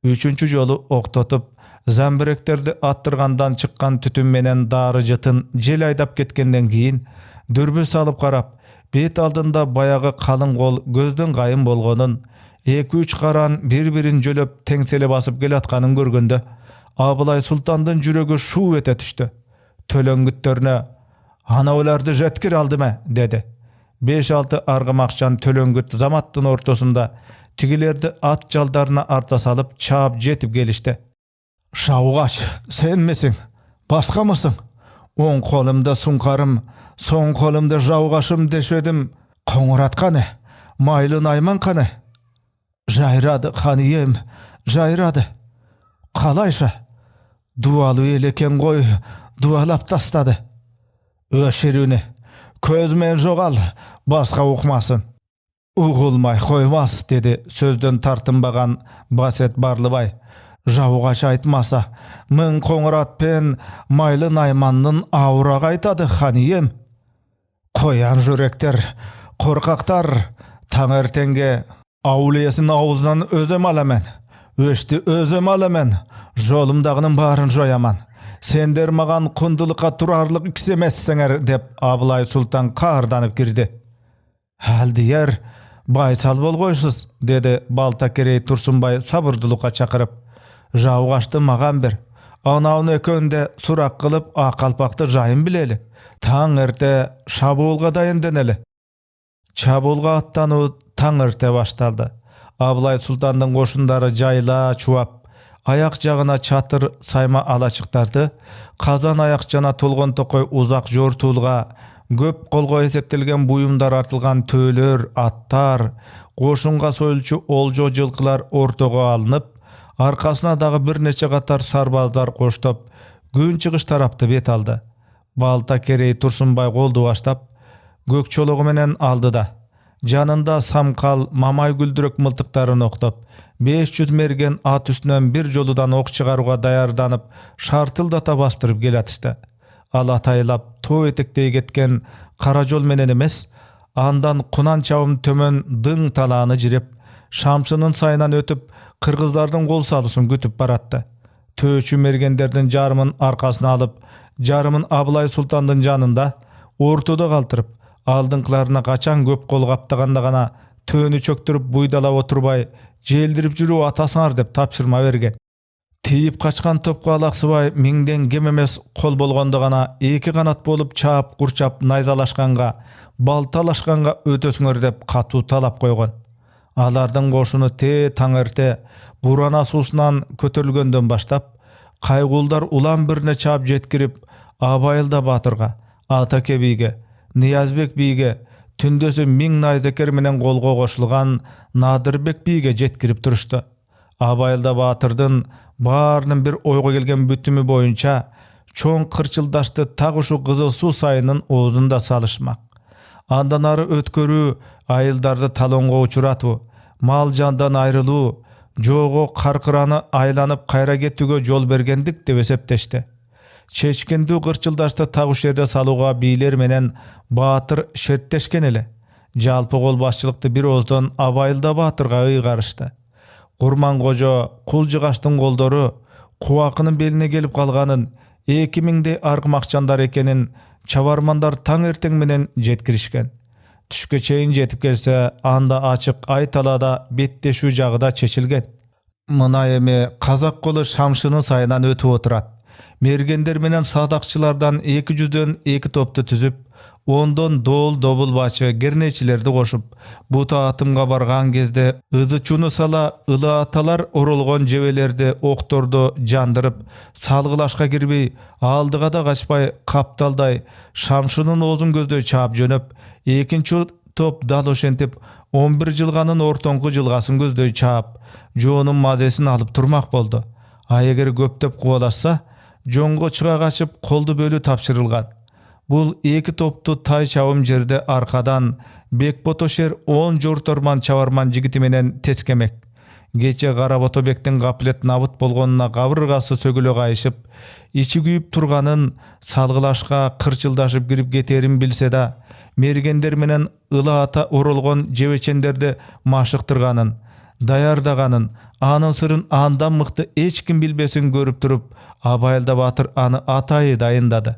[SPEAKER 1] 3-чү жолу октотуп, замбиректерди аттыргандан чыккан түтүн менен дары жытын жел айдап кеткенден кийин, дүрбү салып карап, бет алдында баягы калың кол көздөн кайын болгонун, 2-3 каран бири-бирин жөлөп теңселе басып келатканын көргөндө, Абылай Султандын жүрөгү шуу эте түштү. Төлөңгүттөрүнө «Ана оларды жеткир алдыма», деди. 5-6 аргымакчан төлөңгүт заматтын ортосунда тигилерди ат жалдарына арта салып чаап жетип келишти. Шаугач, сенмисиң? Башкамысың? Оң колумда суңкарым, соң колумда жаугашым дешедим. Коңурат каны? Майлы найман каны? Жайрады ханием, жайрады. Калайша? Дуалуу элекен гой, дуалап тастады. Өшүрүнү, көз менен жогал, башка укмасын. Uğulmay koymaz, dedi sözden tartınbagan Baset Barlыбay. Жауғаш айтмаса, мың қоңыратпен майлы найманның ауыра қайтады ханiyem. Қоян жүректер, қорқақтар, таңертеңге аулиясын ауызынан өзім аламен, өшті өзім аламен, жолымдағының барын жояман. Сендер маған құндылыққа тұрарлық кісемессіңер, деп Абылай Сұлтан қаарданып кірді. Әлдiyер, байсал бол қойсыз, деді Балтакерей Турсунбай сабырдылыққа чақырып. Жауғашты маған бір. Анауын екөнде сұрақ қылып ақалпақты жайын білелі. Таң ерте шабуылға дайынданелі. Шабуылға аттану таң ерте башталды. Абылай Сұлтандың қошындары жайла чуап, аяқ жағына чатыр сайма алачықтарды, қазан аяқ жана толған тоқой ұзақ жортуылға, көп қолға есептелген бұйымдар артылған төлөр, аттар, қошынға сойлчу олжо жылқылар ортоға алынып, арқасына дағы бір нече қатар сарбаздар қоштап, күн шығыш тарапты бет алды. Балтакерей Турсунбай қолды баштап, көк чолығы менен алды да. Жанында самқал, мамай гүлдірік мылтықтарын оқтап, 500 мерген ат үстінен бір жолудан оқ шығаруға даярданып, шартылдата бастырып келатышты. Ал атайлап, той етектей кеткен қара жол менен емес, андан құнан чауым төмен дың таланы жиреп, шамшының сайынан өтіп, қырғыздардың қол салысын күтіп баратты. Төчі мергендердің жарымын арқасына алып, жарымын Абылай Сұлтандың жанында, ортода қалтырып, алдыңқыларына қачан көп қол қаптағанда ғана төні чөктіріп бұйдала отырбай, желдіріп жүру атасыңар деп тапшырма берген. Тиіп қачқан топқа алақсыбай, меңден кем емес қол болғанда ғана екі қанат болып чап, құрчап, найзалашқанға, балталашқанға өтесіңер деп қату талап қойған. Алардың қошыны таңерте бурана суысынан көтерілгенден баштап, қайғулдар улан біріне чап жеткіріп, Абайылда батырға, Атаке биге, Ниязбек биге, түндесі миң найзакер менен қолға қошылған Надырбек биге жеткіріп тұрышты. Абайылда батырдың барының бір ойға келген бүтімі бойынша, чоң қырчылдашты тағышу қызыл су сайының оғызында салышмақ. Андан ары өткөрүү, айылдарды талонға учурату, мал жандан айрылуу, жоғы қарқыраны айланып қайра кетуге жол бергендік деп есептешті. Чечкенді қырчылдашты тағыш жерде салуға бийлер менен батыр шерттешкен еле. Жалпы қол басшылықты бір оздан Абайылда батырға ұйғарышты. Құрман қожо құлжығаштың қолдары қуақының беліне келіп қалғанын, 2000-де арғымақчандар екенін чабармандар таң ертең менен жеткірішкен. Түшке чейін жетіп келсе, анда ачық айталада беттешу жағыда чечілген. Мына эме қазақ қолы шамшының сайынан өтіп отырат. Мергендер менен садақшылардан 200-ден 2 топты түзіп, ондон дол добыл бачы гернечилерді қошып, бұта атымға барған кезде ызы чуны сала ылы аталар орылған жебелерді оқторды жандырып, салғылашқа кірбей, алдыға да қашпай, қапталдай, шамшының озын көздөй чап жөніп, екінші топ дал ошентіп, 11 жылғанын ортонқы жылғасын көздөй чап, жоның мазесін алып тұрмақ болды. Егер көптеп қуалашса, жоңғы чыға қашып, қолды бөлі тапшырылған. Бұл 2 топты тай чауым жерде арқадан Бекботошер 10 жорторман чаварман жігіті менен тескемек. Гече Қаработобектің ғаплет набыт болғанына қабырғасы сөгілі қайшып, ичи күйіп тұрғанын салғылашқа қырчылдашып кіріп кетерін білсе да, мергендер менен ылы ата орылған жевечендерді машықтырғанын, даярдағанын, анын сырын андан мықты ешкім білбесін көріп тұрып, Абайылда батыр аны атайы дайындады.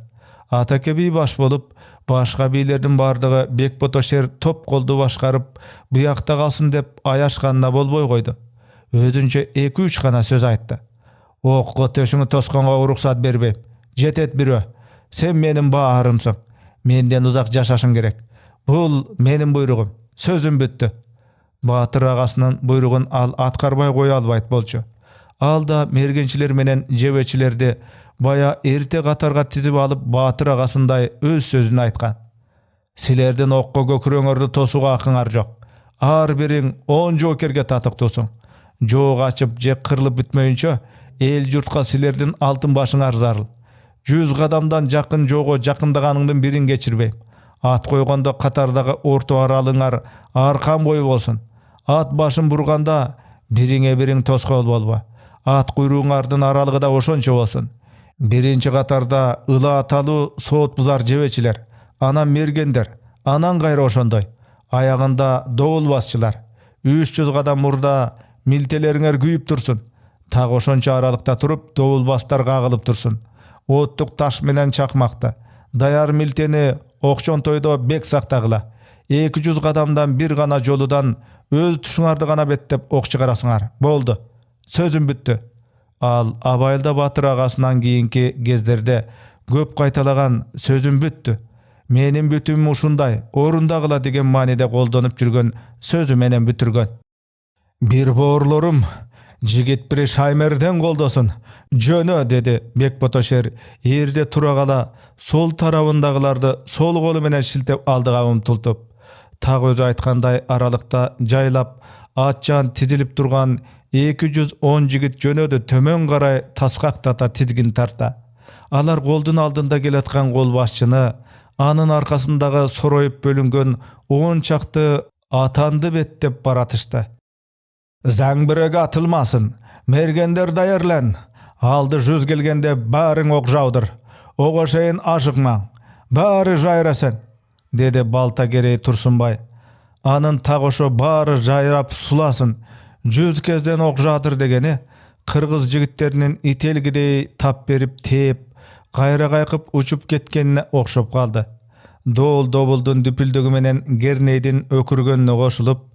[SPEAKER 1] Атаке би баш болып, башқа бийлердің бардығы Бекботошер топ қолды башқарып, бұяқта қалсын деп аяшқанына болбой қойды. Өзінше 2-3 қана сөз айтты. Оққы төшіңі тосқанға рұқсат бербейм. Жетет бірі, сен менің баарымсың. Менден ұзақ жашашың керек. Бұл менің бұйрығым. Сөзім бүтті. Батыр ағасының бұйрығын ал атқарбай қоя албайт болчу. Алда мергеншілер менен жебечілерді бая ерте қатарға тізіп алып батыр ағасындай өз сөзін айтқан. Силерден оққа көкірөңөрді тосуға ақыңар жоқ. Ар берің 10 жокерге татық тосың. Жоғы ашып жек қырылып бүтмейінше, ел жұртқа силерден алтын башың арзарыл. 100 қадамдан жақын жоғы жақындағаныңдың бірін кечірбейм. Ат койгондо катардагы орто аралыңар аркан бою болсун. Ат башын бурганда бириңе бириң тоскоол болбо. Ат куйруңардын аралыгы да ошончо болсун. Биринчи катарда ыла аталуу соот бузар жебечилер, анан мергендер, анан кайра ошондой. Аягында добул басчылар. 300 кадам мурда милтелериңер күйүп турсун. Так ошончо аралыкта туруп, добул бастар кагылып турсун. Оттук таш менен чакмакты. Даяр милтени окшонтойдо бек сактагыла. 200 кадамдан бир гана жолудан өз тушуңарды гана беттеп ок чыгарасыңар. Болду. Сөзүм бүттү. Ал Абайылда Батыр агасынан кийинки кездерде көп кайталаган сөзүм бүттү. Менин бүтүм ушундай, орундагыла деген мааниде колдонуп жүргөн сөзү менен бүтүргөн. Бир боорлорум жигит бири Шаймерден колдосун. Жөнө, деди Бекботошер, эрде тура кала сол тарабындагыларды сол колу менен шилтеп алдыга умтултуп. Так өзү айткандай аралыкта жайлап ат жан тизилип турган 210 жигит жөнөдү төмөн карай таскактата тизгин тарта. Алар колдун алдында келаткан кол башчыны, анын аркасындагы сороюп бөлүнгөн 10 чакты атанды беттеп баратышты. Заңбиреге атылмасын, мергендер даярлан. Алды жүз келгенде баарың ок жаудыр. Ого шейин ашыкмаң, баары жайрасын, деди Балтакерей Турсунбай. Анын так ошо баары жайрап суласын, 100 кезден ок жаадыр дегени кыргыз жигиттеринин ителгидей тап берип тээп, кайра кайкып учуп кеткенине окшоп калды. Доол добулдун дүпүлдөгү менен Кернейдин өкүргөнүнө кошулуп,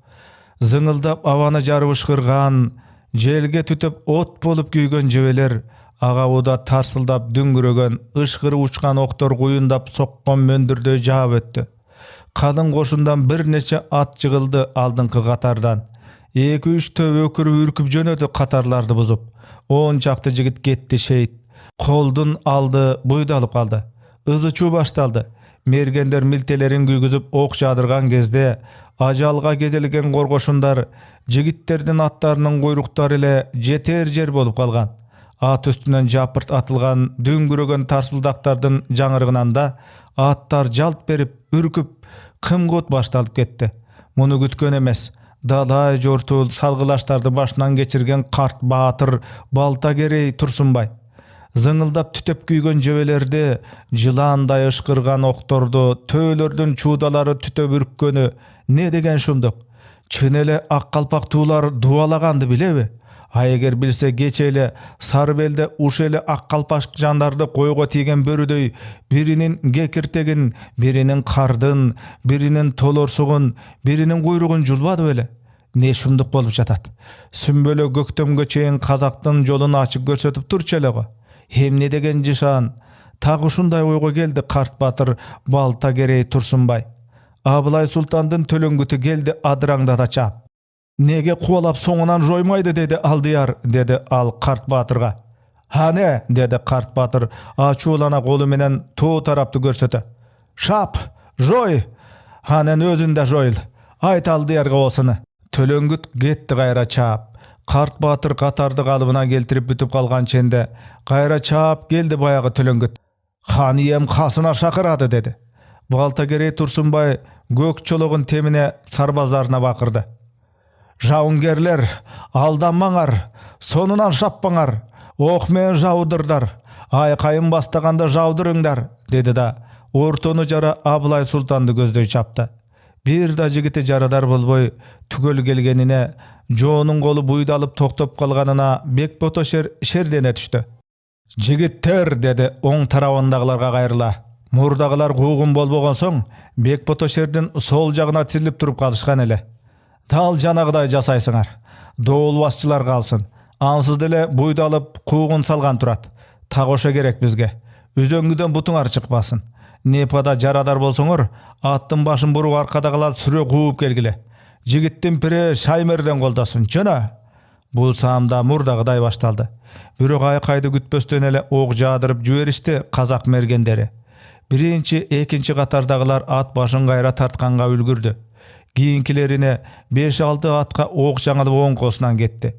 [SPEAKER 1] зыңылдап абаны жарып ышкырган, желге түтөп от болуп күйгөн жебелер, ага уда тарсылдап дүңгүрөгөн, ышкыры учкан октор куюндап соккон мөндүрдөй жаап өттү. Калың кошундан бир нече ат жыгылды алдыңкы катардан. 2-3 төө өкүрүп үркүп жөнөдү катарларды бузуп. 10 чакты жигит кетти шейит. Колдун алды буйдалып калды. Ызычуу башталды. Мергендер милтелерин күйгүзүп ок жаадырган кезде ажалга кезелген коргошундар жигиттердин аттарынын куйруктары эле жетер жер болуп калган. Ат үстүнөн жапырт атылган дүңгүрөгөн тарсылдактардын жаңырыгынан да аттар жалт берип, үркүп, кымкут башталып кетти. Муну күткөн эмес, далай жортул салгылаштарды башынан кечирген карт баатыр Балтакерей Турсунбай. Зыңылдап түтөп күйгөн жебелерди, жылаандай ышкырган окторду, төөлөрдүн чуудалары түтөп үрккөнү не деген шумдук? Чын эле ак калпактуулар дубалаганды билеби? А эгер билсе кече эле сары белде уш эле ак калпак жандарды койго тийген бөрүдөй биринин кекиртегин, биринин кардын, биринин толорсугун, биринин куйругун жулбады беле? Не шумдук болуп жатат? Сүмбөлө көктөмгө чейин казактын жолун ачып көрсөтүп турчу эле го. Эмне деген жышан? Так ушундай ойго келди карт баатыр Балтакерей Турсунбай. Абылай Султандын төлөңгүтү келди адыраңдата чаап. Неге кубалап соңунан жоймайды, деди Алдыяр, деди ал карт баатырга. Хане, деди карт баатыр ачуулана колу менен тоо тарапты көрсөтө. Шап, жой, анан өзүн да жойл. Айт Алдыярга осуну. Төлөңгүт кетти кайра чаап. Карт баатыр катарды калыбына келтирип бүтүп калган ченде кайра чаап келди баягы төлөңгүт. Хан ием касына шакырады, деди. Балтакерей Турсунбай көк чологун темине сарбаздарына бакырды. Жауынгерлер, алданмаңар, сонунан шаппаңар, ок менен жаудырдар, айкайын бастаганда жаудырыңдар, деди да ортону жара Абылай Султанды көздөй чапты. Бир да жигити жарадар болбой түгөл келгенине, жоонун колу буйдалып токтоп калганына Бекботошер шердене түштү. Жигиттер, деди оң тарабындагыларга кайрыла. Мурдагылар куугун болбогон соң Бекботошердин сол жагына тизилип туруп калышкан эле. Дал жанагыдай жасайсыңар. Доол басчылар калсын. Ансыз деле буйдалып куугун салган турат. Так ошо керек бизге. Үзөңгүдөн бутуңар чыкпасын. Непада жарадар болсоңор, аттын башын буруп аркадагылар сүрө кууп келгиле. Жигиттин пири Шаймерден колдосын. Жөнө. Бул саамда мурдагыдай башталды. Бирок айкайды күтпөстөн эле ок жаадырып жиберишти казак мергендери. Биринчи, экинчи катардагылар ат башын кайра тартканга үлгүрдү. Кийинкилерине 5-6 атка ок жаңылып оңкосунан кетти.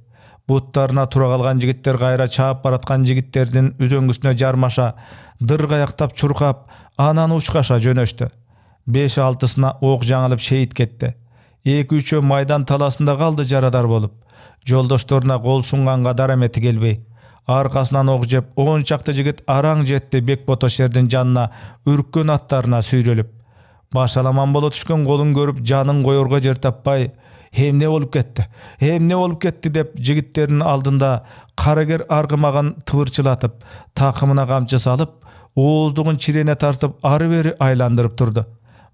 [SPEAKER 1] Буттарына тура калган жигиттер кайра чаап бараткан жигиттердин үзөңгүсүнө жармаша, дыргаяктап чуркап, анан учкаша жөнөштү. 5-6'sına ok жаңылып şehit ketdi. 2-3'ü maydan talasında kaldı jaradar bolup. Joldoştoruna kol sunganга darameti gelbey. Arkasынан ok jep 10 çaktı jigit araң jetti Bekboto-şerdin janına ürkkön attarına süyrölüp. Başalaman bolo түшкөн kolun görüp janın koyorga jer tapпай, "Hemne olup ketdi? Hemne olup ketdi?" dep jigitlerin aldında karager argımagan tıvırçılatıp, takımına kamçı salıp, oğuzduğun çirene tartıp arı beri aylandırıp turdu.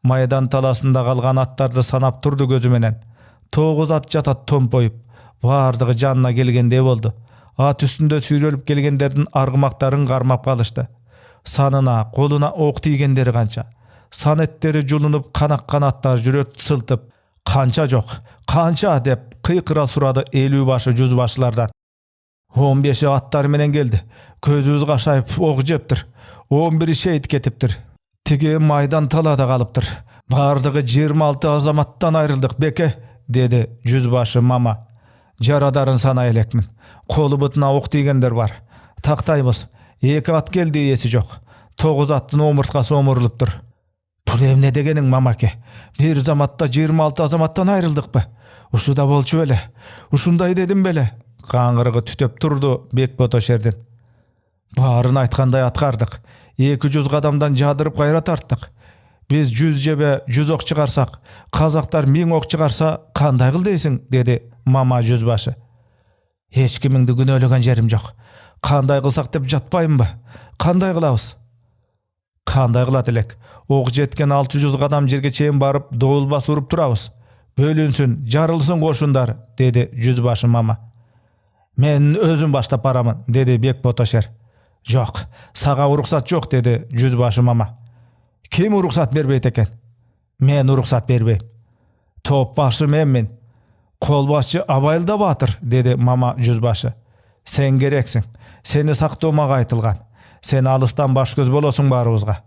[SPEAKER 1] Maydan talasında kalgan attardı sanap turdu gözümenen. 9 at jatat tompoyup, vardığı janına gelgende boldu. At üstünde süyrölüp gelgenlerden argımakların garmap kalıştı. Sanına, koluna ok tiygenderi kança. Sanetleri julunup kanakkan attar jüröt sıltıp, "Kança jok, kança?" dep kıykıra suradı 50 başı 100 başlardan. 15'i attar menen geldi. Közübüz kaşayıp ok jeptir. 11'i şehit ketiptir. Tigi maydan talada kalıptır. Bardığı 26 azamattan ayrıldık beke, dedi yüzbaşı Mama. Jaradarın sana elekmin. Kolu butuna ok degender var. Taktayımız. 2 at geldi iyesi jok. 9 attın omurtkası omuruluptur. Bul emne degenin Mamake? Bir zamatta 26 azamattan ayrıldık mı? Uşu da bolçu bele. Uşunday dedim bele. Kangırıgı tütöp turdu Bekboto-şerdin. Barın aytkanday atkardık. 200 kadamdan jadırıp gayra tarttık. Biz 100 jebe 100 ok çıkarsak, Kazaklar 1000 ok çıkarsa kanday kıl deysin, dedi Mama yüzbaşı. Hiç kimingdi günölügen jerim jok. Kanday kılsak dep jatpayım ba? Kanday kılabız? Kanday kılat elek. Ok jetken 600 kadam jerge çeyin barıp doğulbas urup turabız. Bölünsün, jarılsın koşundar, dedi yüzbaşı Mama. Men özüm baştap baramın, dedi Bekboto-şer. Jok, saga uruksat jok, dedi yüzbaşı Mama. Kim uruksat berbeyt eken? Men uruksat berbeyim. Top başı menmin. Kolbaşçı Abayılda batır, dedi Mama yüzbaşı. Sen gereksin. Seni saktoomaga aytılgan. Sen alıstan baş göz bolosun barыбызга.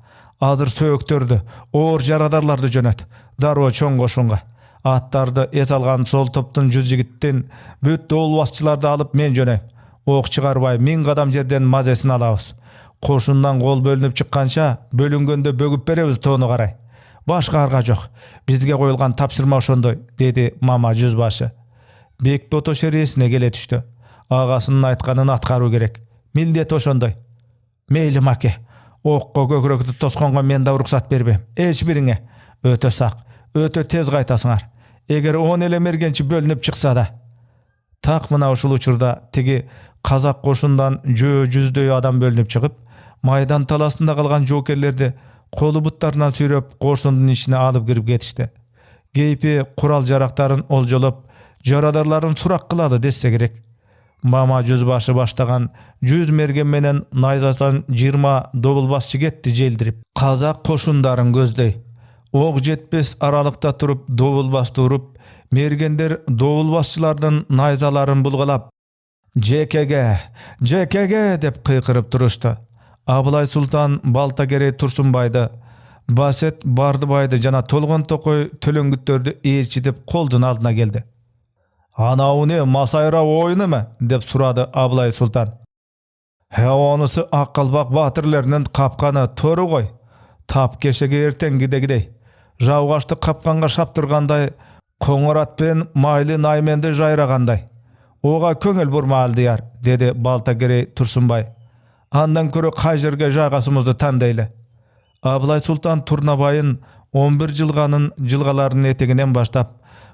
[SPEAKER 1] Adır sööktörдü, oor jaradarlарды jönöt. Daroo çoң koşunga. Attardı es algan sol toptun 100 jigittin büt doğulbasçılarda alıp men jönöym. Ok çıgarbay 1000 kadam жерден mazesini alabız. Koşundan kol bölünüp çıkkança bölüngöndө bөгүp berебиz тону карай. Başka arga jok. Bizge koyulgan tapşırma oşondoy, dedi Mama yüzbaşı. Bekboto-şer esine kele түштү. Ağasının aytkanын atkarуу керек. Mildet oşondoy. Meyli make. Okko köküröktü toskonga men da uruksat berbeyim. Eç biriňe. Ötö sak, ötö tez kaytasыңar. Eger 10 ele mergençi bölünüp çıksa da. Tak mına uşul uçurda tigi Kazak koşundan yüzдөй adam bölünüp çıkıp, maydan talasında kalgan jokerlerdi kolu butlarından süyröp koşundun içine alıp girip ketişti. Geypi kural jaraktарын oljolup, jaradarların surak kıladı desse gerek. Mama yüzbaşı baştagan 100 mergen menen nayzasan 20 dobulbasçı getdi jeldirip. Kazak koşundарын gözdey. Ok jetpes aralıkta turup dobulbasты urup, mergender dobulbasçılardan nayzalарын bulgalap, "JKG, JKG" dep kıykırıp turuştu. Abılay Sultan Baltakere Tursunbaydı, Baset Bardıbaydı jana Tolgon Tokoy tölöngüttörдү ээрчитip koldun aldına geldi. "Anau ne, masayra oyunu mu?" dep suradı Abılay Sultan. "He, onысы Akkılbak batırlarının kapkanı toru koy. Tap keşege erten gide-gidey. Jaugaşты kapkanga şaptırganday, koңurat ben maylı naymenди jayraganday. Oga köngel burmalı diyar," dedi Baltakere Tursunbay. "Andan körü kay jerge jagasımızды tandayle." Abılay Sultan Turnabayın 11 jılganın jılgalarının eteginen baştap,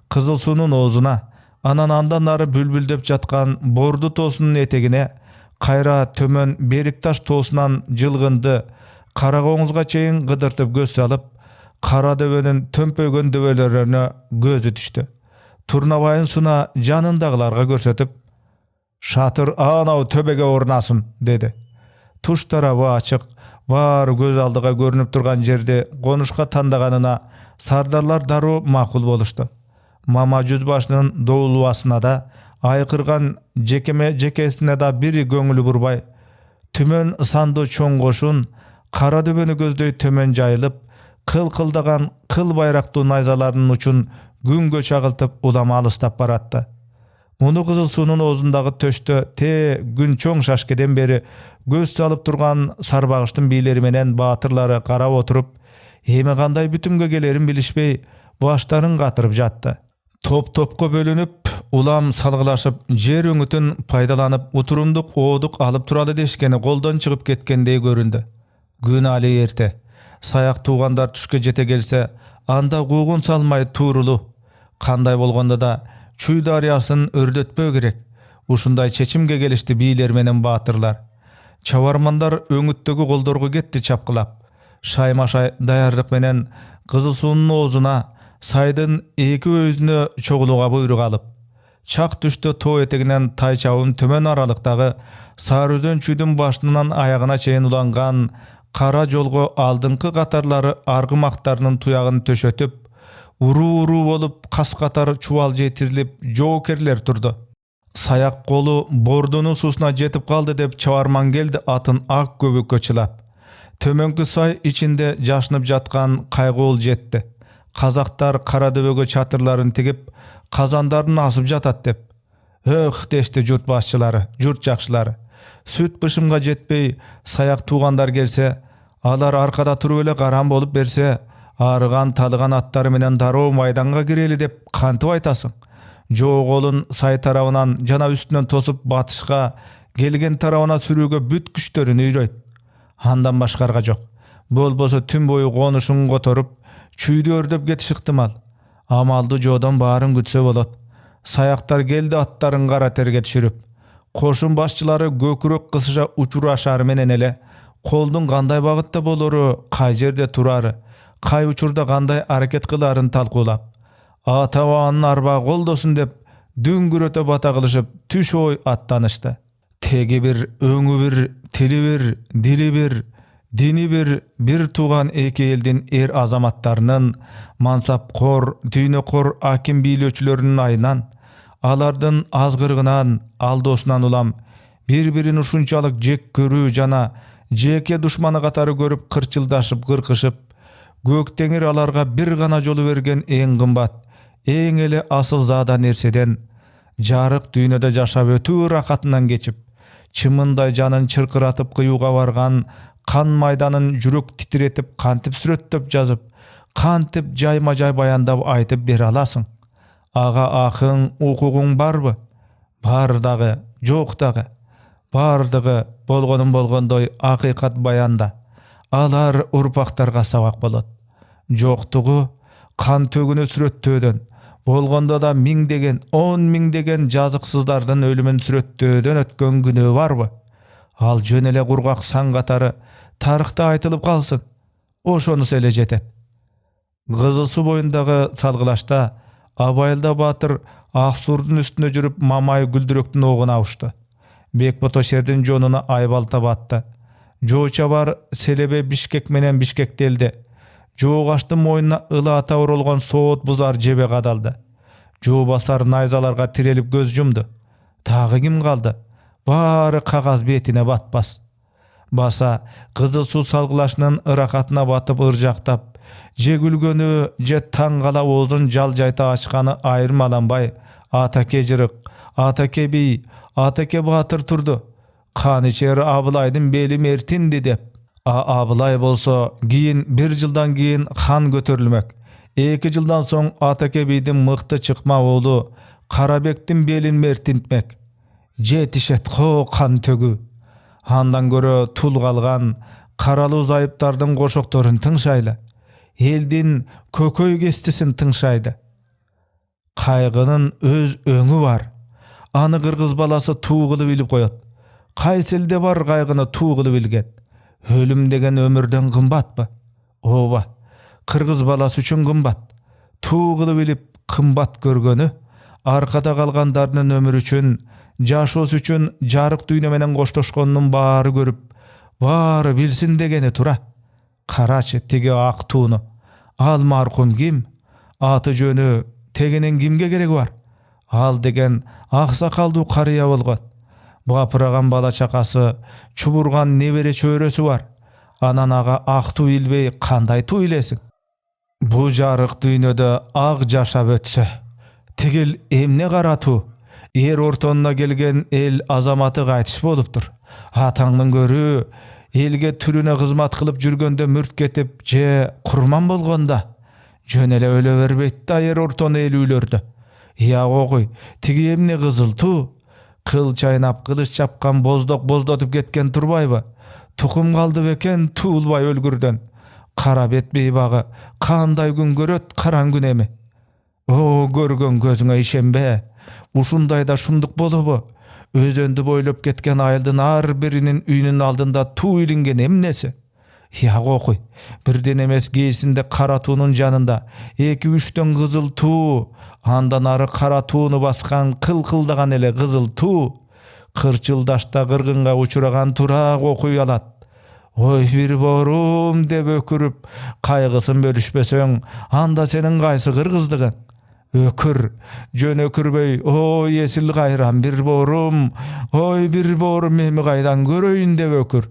[SPEAKER 1] Kızıl Su'nun oğuzuna, anan andan nары bülbüldöp jatkan Bordu Tosunun etegine, kayra tömön Beriktaş Tosundan jılgındı, Karakoңuzga çeyin gıdırtıp göz salıp, Kara döbönün tömpögön döbölerine gözü düştü. Turnabayın suna janındagılarga görsötüp, "Şatır anau töbege ornasın," dedi. Tuş tarabı açık, var göz aldıga görünüp turgan jerde konuşka tandaganına sardarlar daroo makul boluştu. Mama yüzbaşının doğulubasına da, aykırgan jekesine da biri göңülü burbay, tümön sandı çoң koşun, kara döbönü gözдөй tömön jayılıp, kıl-kıldagan kıl bayraktуу nayzalarının uçun güngö çagıltıp ulama alыстap baratты. Munu Kızıl Su'nun oğuzundağı töştö te gün çoң şaşkeden beri göz salıp turgan sarbagıştın bileri menen batırları qarap oturup, Эми кандай бүтүнгө келерин билишпей баштарын катырып жатты. Топ-топко бөлүнүп, улам салгылашып, жер өңүтүн пайдаланып, утурумдук оодук алып туралы дешкени колдон чыгып кеткендей көрүндү. Күн али эрте. Саяк туугандар түшкө жете келсе, анда куугун салмай туурулу. Кандай болгондо да Чүй дарыясын өрдөтпөө керек. Ушундай чечимге келишти бийлер менен баатырлар. Чабармандар өңүттөгү колдорго кетти чапкылап. Шаймашай даярдык менен Кызыл суунун оозуна, сайдын эки өзүнө чогулууга буйрук алып, чак түштө тоо этегинен Тайчабын төмөн аралыктагы Сары Өзөн чүйдүн башынан аягына чейин уланган кара жолго алдыңкы катарлары аргымактарынын туягын төшөтүп, уруу болуп кас катары чубал жетирилип жоокерлер турду. Саяк колу бордунун суусуна жетип калды деп чабарман келди атын ак көбөккө чылап. Төмөнкү сай ичинде жашынып жаткан кайгуул жетти. Казактар кара дөбөгө чатырларын тигип, казандарын асып жатат деп. Өх дешти журт башчылары, журт жакшылары. Сүт бышымга жетпей саяк туугандар келсе, алар аркада туруп эле карам болуп берсе, арыган талыган аттары менен дароо майданга кирели деп кантип айтасың? Жоо колун сай тарабынан жана үстүнөн тосуп батышка, келген тарабына сүрүүгө бүт күчтөрүн үйрөйт. Андан башкарга жок. Болбосо түн бою конушун которуп, чүйдү өрдөп кетиш ыктымал. Амалды жоодон баарын күтсө болот. Саяктар келди аттарын кара терге түшүрүп. Кошун башчылары көкүрөк кысыша учурашары менен эле колдун кандай багытта болору, кай жерде турары, кай учурда кандай аракет кыларын талкуулап, атабаанын арба колдосун деп дүңгүрөтө бата кылышып түш ой аттанышты. Теги бир, өңү бир, тили бир, дили бир, дини бир тууган эки элдин эр азаматтарынын, мансапкор, дүйнөкор аким бийлөөчүлөрүнүн айынан, алардын азгырыгынан, алдоосунан улам бири-бирин ушунчалык жек көрүү жана жеке душманы катары көрүп кырчылдашып, кыркышып, көк теңир аларга бир гана жолу берген эң кымбат, эң эле асылзаада нерседен, жарык дүйнөдө жашап өтүү рахатынан кечип, чымындай жанын чыркыратып кыюуга барган кан майданын жүрөк титиретип кантип сүрөттөп жазып, кантип жайма-жай баяндап айтып бере аласың? Ага акың, укугуң барбы? Бар дагы, жок дагы. Бардыгы болгонун болгондой акыйкат баянда. Алар урпактарга сабак болот. Жоктугу кан төгүнө сүрөттөөдөн, болгондо да миңдеген, 10 миңдеген жазыксыздардын өлүмүн сүрөттөөдөн өткөн күнөө барбы? Ал жөн эле кургак сан катары тарыхта айтылып калсын. Ошонусу эле жетет. Кызыл суу боюндагы салгылашта Абайылда баатыр ак сурдун үстүнө жүрүп Мамай Гүлдүрөктүн огуна учту. Бекбото шердин жонуна айбалта батты. Жоочабар Селебе Бишкек менен Бишкектелди. Жоогаштын мойнуна ылы ата оролгон соот бузар жебе кадалды. Жоо басар найзаларга тирелип көз жумду. Тагы ким калды? Баары кагаз бетине батпас. Баса кызыл суу салгылашынын ыракатына батып ыржактап, же күлгөнү, же таң кала оозун жалжайта ачканы айырмаланбай, атаке жырык, атаке бий, атаке баатыр турду. Каничер Абылайдын бели мертинди деп. Абылай болсо кийин 1 жылдан кийин хан көтөрүлмөк. 2 жылдан соң атаке бийдин мыкты чыкма оолу Карабектин белин мертинтмек. Жетишет хо кан төгү. Андан көрө тул калган каралуу зайыптардын кошокторун тыңшайлы. Элдин көкөй кестисин тыңшайды. Кайгынын өз өңү бар. Аны кыргыз баласы туу кылып билип коет. Кайсы элде бар кайгыны туу кылып билген? Өлүм деген өмүрдөн кымбатпы? Ооба, кыргыз баласы үчүн кымбат. Туу кылып билип кымбат көргөнү аркада калгандардын өмүрү үчүн, жашоосу үчүн жарык дүйнө менен коштошконунун баары көрүп, баары билсин дегени тура. Карачы тиги ак тууну. Ал маркум ким? Аты жөнү, тегенин кимге кереги бар? Ал деген ак сакалдуу карыя болгон. Бапыраган бала чакасы, чубурган небере чөйрөсү бар. Анан ага ак туу илбей кандай туу илесиң? Бу жарык дүйнөдө ак жашап өтсө, тигил эмне каратуу? Эр ортонуна келген эл азаматы кайтыш болуптур. Атаңдын көрү, Elge türüne kızmat kılıp жүрgönde mürt ketip je kurman bolgonda jön ele öle berbeyt da yer ortonu elүүлördü. Ya oğuy, tigi emne kızıl tu? Kıl çaynap kılıç çapkan bozdotup ketken turbayba. Tukum kaldı beken tuğulbay ölgürden. Kara bet beybagı, kanday gün göröt karan gün emi. O görgön gözüne işembe. Uşundayda şunduk bolubu. Özöndü boylop ketken ayıldın ar birinin üyünün aldında tuğ ilingen emnesi. Ya okuy, birden emes geysinde kara tuğunun janında 2-3'ten kızıl tuğ, andan arı kara tuğunu baskan kıl-kıldagan ele kızıl tuğ, kırçıldaşta kırgınga uçuragan turak okuy alat. Oy bir borum dep ökürüp, kaygısın bölüşpesöň, anda senin kaysı kırgızdıgın. Ökür, jön ökürbey, oy esil gayran bir borum, oy bir borum memi gaydan göröýün dep ökür.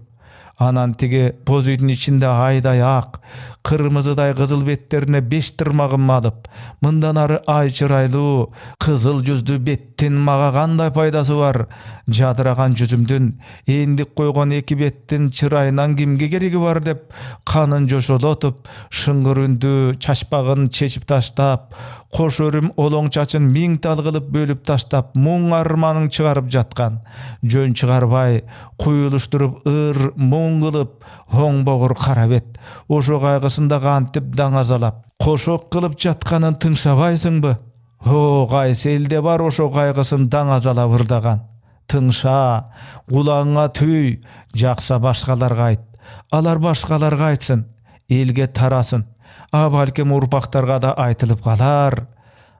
[SPEAKER 1] Anan tigi pozuyun içinde ayday ak, kırmızıday kızıl betlerine 5 tırmağım alıp, mından arı ay çıraylı, kızıl yüzdü bettin maga kanday paydası var. Jadıragan yüzümdün, endik koygon 2 bettin çırayından kimge keregi var dep, kanın joşolotup, şıngır ündü çaşpagın çeşip taştap, koş örüm olong çaçın ming tal kılıp bölüp taştap, muң armanın çıgarıp jatkan. Jön çıgarbay, kuyuluşturup muң kılıp, hoң bogur karabet, oşo kaygısında kantip daňazalap, koşok kılıp jatkanın tыңşabaysıňby? O gaýsy elde bar oşo kaygısın daňazalap ırdagan. Tыңşa, kulağına tüy, jaksa başkalarga ayt. Alar başkalarga aytsın, elge tarasın. A balkim urpaktarga da aytılıp kalar.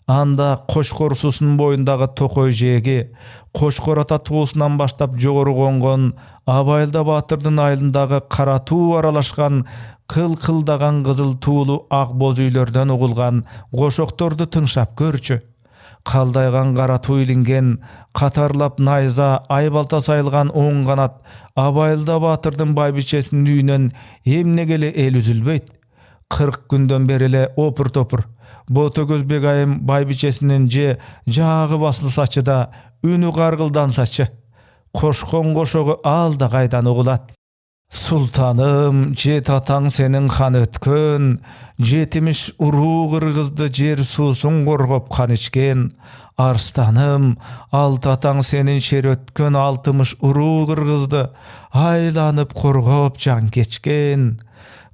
[SPEAKER 1] Anda Koşkorsusunun boyundağı tokoy jegi, Koşkor ata tuğusundan baştap jogoru gongon, Abayılda Batırdın ayılındağı kara tuğ aralaşkan, kıl-kıldagan kızıl tuğulu akboz üylörden uğulgan goşoktordu tыңşap görçü. Kaldaygan kara tuğ ilingen, katarlap nayza aybalta sayılgan oň kanat, Abayılda Batırdın baybiçesinin üyünen emne gele el üzülbeyt. 40 günden berile opur topur. Botagöz begayım baybiçesinin jağı baslı saçıda ünü gargıldan saçı. Koşkon goşogu al da gaydan oğulat. Sultanım, jet ataң senin kan ötkön, jetimiş uru kırgızdı jer susun gorgop kan içken. Arstanım, alt ataң senin şer ötkön altımış uru kırgızdı, aylanıp korgop can geçken.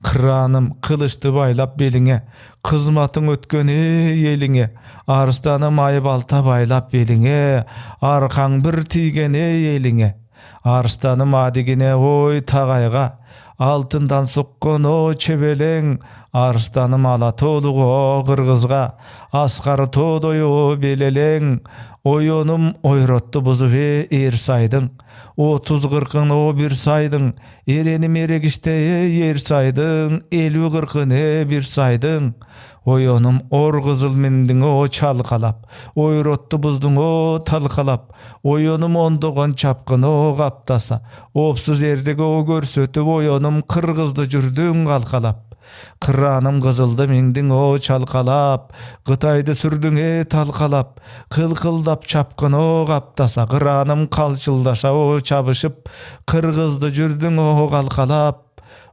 [SPEAKER 1] Kıranım kılıçtı baylap beline, kızmatın ötkön eline, arstanım aybalta baylap beline, arkaň bir tigen eline. Arstanım adigine oy tagayga, altından sokkon o çebeleň, arstanım alatolug o kırgızga, askarı todoy o beleleň, oyonum oyrottu buzu ve saydın, 30-40'ın o bir saydın, erenim eregişte yer saydın, 50-40'ını bir saydın. Oyonum or kızıl mindin o çalkalap, oyrottu buzdun o talkalap, oyonum ondogon çapkın o kaptasa, opsuz erdegi o görsötüp oyonum kırgızdı jürdüň kalkalap. Kıranım kızıldı mindin o çalkalap, Gıtaydı sürdüň talkalap, kıl-kıldap çapkın o kaptasa, kıranım kalçıldaşa o çabışıp, kırgızdı jürdüň o kalkalap.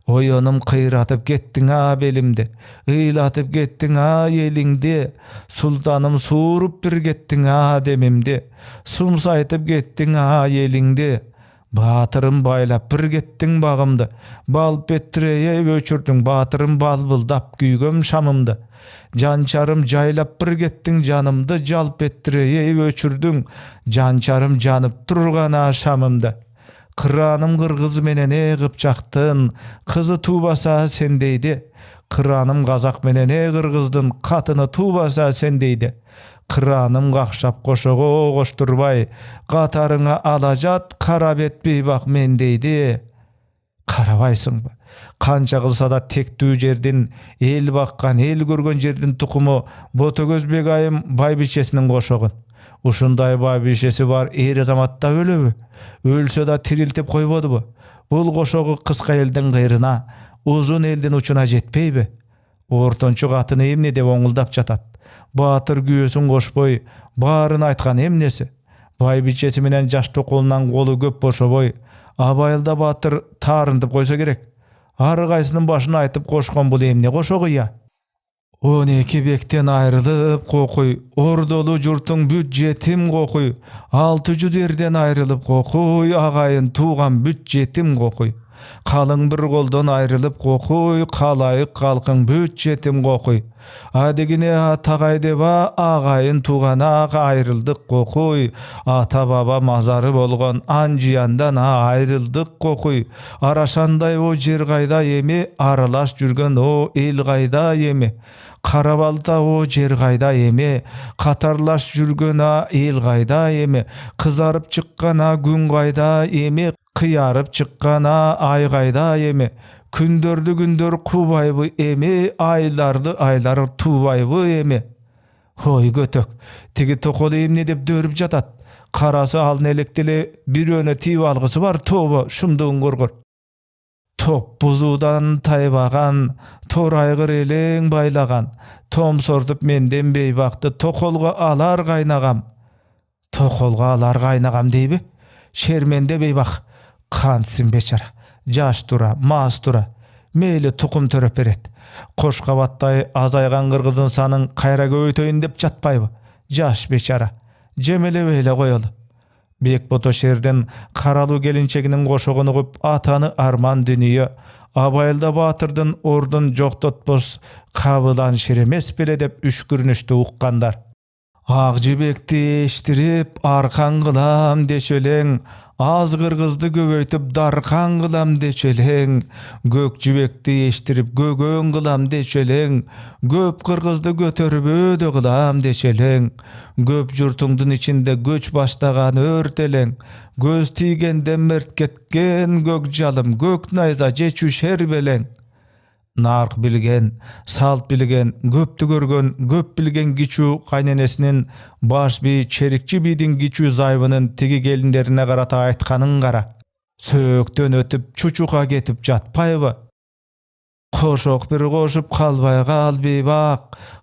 [SPEAKER 1] Oyonum kıyratıp gettin ha belimde, ıylatıp gettin ha yelingde, sultanım surup bir gettin ha demimde, sumsaytıp gettin ha yelingde. Batırım baylap bir gettin bağımdı, bal pettireye öçürdün, batırım balbıldap güygöm şamımdı. Cançarım jaylap bir gettin canımdı, jal pettireye öçürdün, cançarım janıp turgan aşamımdı. Kıranım kırgız menene gıpçaktın, kızı tuğbasa sendeydi. Kıranım gazak menene kırgızdın, katını tuğbasa sendeydi. Kıranım kakşap koşogo koşturbay, katarına alajat karabet beybak mendeydi. Karabaysın mı? Kança kılsa da tek düğü jerdin, el bakkan, el görgön jerdin tukumu Botagöz begayım baybiçesinin koşogun. Uşunday baybişesi var eri zamatta ölübü. Ölse da tiriltip koybodu bu. Bul koşogu kıska elden gıyrına, uzun elden uçuna jetpeybi. Ortonçu katını emne de oňuldap jatat. Batır güýösün koşboy, barın aytkan emnesi. Baybiçesi menen jaş tokolundan kolu köp boşoboy, Абайылда батыр тарындып койса керек. Ары кайсынын башына айтып кошкон бул эмне кошогу я? 12 бектен ayrılıp kokuy, ordolu jurtun büt jetim kokuy, 600 erden ayrılıp kokuy, agayın tuğan büt jetim kokuy. Kalın bir koldan ayrılıp kokuy, kalayık kalkın büt jetim kokuy. Adigine atagay deba agayın tuğana ayrıldık kokuy. Ata baba mazarı bolgon anjiyandan ayrıldık kokuy. Araşanday o jer kayda emi, aralaş jürgen o el kayda emi. Karabalda o jer kayda emi, katarlaş jürgena el kayda emi, kızarıp çıkkana gün kayda emi, kıyarıp çıkkana ay kayda emi, kündördü gündör kubaybı emi, aylardı aylar tubaybı emi. Hoy götök, tigi tokolu emne dep dörüp jatat, karası alın elektili bir öne tiyip algısı var, toba şumduğun gurgur. Top buzudan taybagan, tor aygır eleň baylagan, tom sortup menden beýbakty tokolga alar gaynagam. Tokolga alar gaynagam diýbi? Şermende beýbak, kansyn beçara, jaş tura, mas tura, meýli tukum törep beret. Koşkabatday azaygan gırgızın sanın kayra göýtöýün dep jatpaýby? Jaş beçara, jemele beýle goýaly. Bek boto şerden karalı gelinçeginin koşogunu güp atanı arman dünýe, Abayılda batırdın ordun joktatpos kabılan şeremes bile dep üçkürnüştü ukkandar. Ağjibekti eştirip arkan kılam deçeleň, az kırgızdı göbeytip darkan kılam deçeleň, gökjibekti eştirip gögön kılam deçeleň, göp kırgızdı götörüp ödü kılam deçeleň, göp jurtuňdun içinde göç başlagan örteleň, göz tiýgende mert ketken gök jalym gök nayza jeçüşer beleň. Nark bilgen, salt bilgen, göptü görgön, göp bilgen giçu kaynenesinin baş bir çerikçi bidin giçu zayvının tigi gelinlerine karata aytkanın kara. Sööktön ötüp çuçuğa getip jatpaýby? Koşok bir koşup kalbay kal beýbak,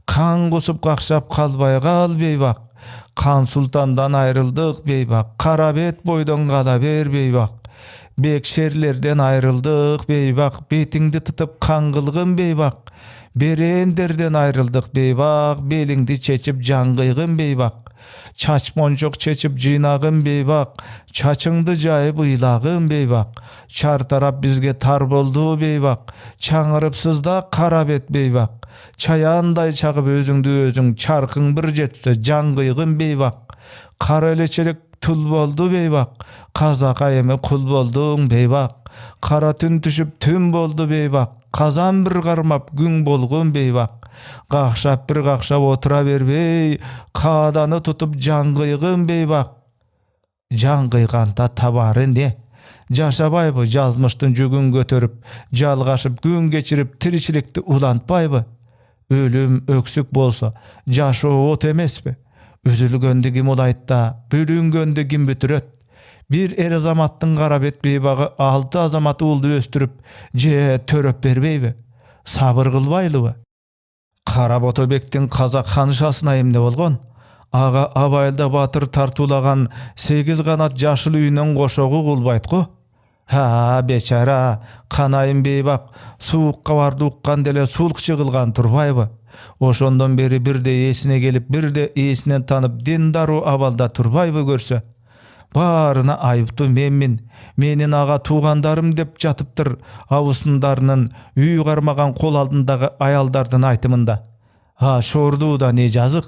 [SPEAKER 1] kan kusup kakşap kalbay kal beýbak. Kan sultandan ayrıldık beýbak, karabet boydan kala ber beýbak. Bek şerlerden ayrıldık beýbak, betiňdi tutup kangılgın beýbak. Berenderden ayrıldık beýbak, beliňdi çeçip jangıygın beýbak. Çaç monjok çeçip jynagın beýbak, çaçyňdy jaýyp ıylagın beýbak. Çar tarap bizge tar boldu beýbak, çaňyrypsızda karabet beýbak. Çayanday çagyp özüňdi özüň çarkyň bir jetse jangıygın beýbak. Kara eleçelik tul boldu beýbak, kazaka eme kul bolduň beýbak. Kara tün düşüp tün boldu beýbak, kazan bir garmap gün bolgun beýbak. Kakşap bir kakşap otura berbey, kadany tutup jangıygın beýbak. Jangıyganda tabary ne? Jaşabaýby jazmyşdyn jügün götörüp, jalgaşyp gün geçirip tirçilikdi ulantpaýby? Ölüm öksük bolsa, jaşo ot emespi? Üzülgöndi kim olaytda, bürüngöndi kim bütüret. Bir er azamattın karabet beýbagy 6 azamat uldu östürüp, je töröp berbeýbi? Sabır kılbaylıby? Kara Botobektin Kazak hanışasyna emne bolgon? Aga Abayılda batır tartulagan 8 kanat jaşıl üýünden goşogu gulbaytgo? Ha beçara, kanayın beýbak, suukka bardy ukkan dele sulk çygylgan turbaýby? Oşondan beri bir de esine gelip bir de esinen tanıp dindaru abalda turbaýby görse? Barına ayıptı memmin, menin ağa tuğandarım dep jatıptır awusyndarynyň üý garmagan kol aldyndagy ayaldardyň aýtymynda. Ha şordu da ne жазыk,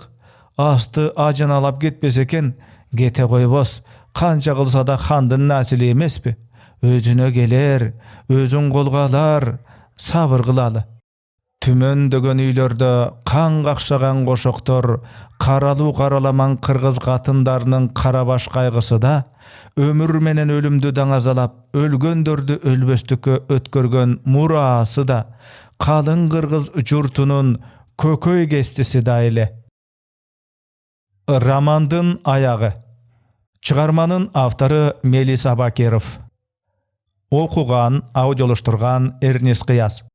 [SPEAKER 1] asty ajan alap getbese eken, gete goýbos, kança kılsa da handyn nasili emespi? Özüne geler, özün kolga alar, sabır kılaly. Tümön dögen üýlerde kan kakşagan goşoktor, karalı karalaman kırgız katındarının karabaş kaygısı da, ömür menen ölümdü daňazalap, ölgöndördü ölböstükö ötkörgön murası da, kalın kırgız jurtunun kököy gestisi da ile. Ramandın ayağı. Çıgarmanın avtarı Melis Abakerov. Okugan, audioluşturgan Ernest Kıyas.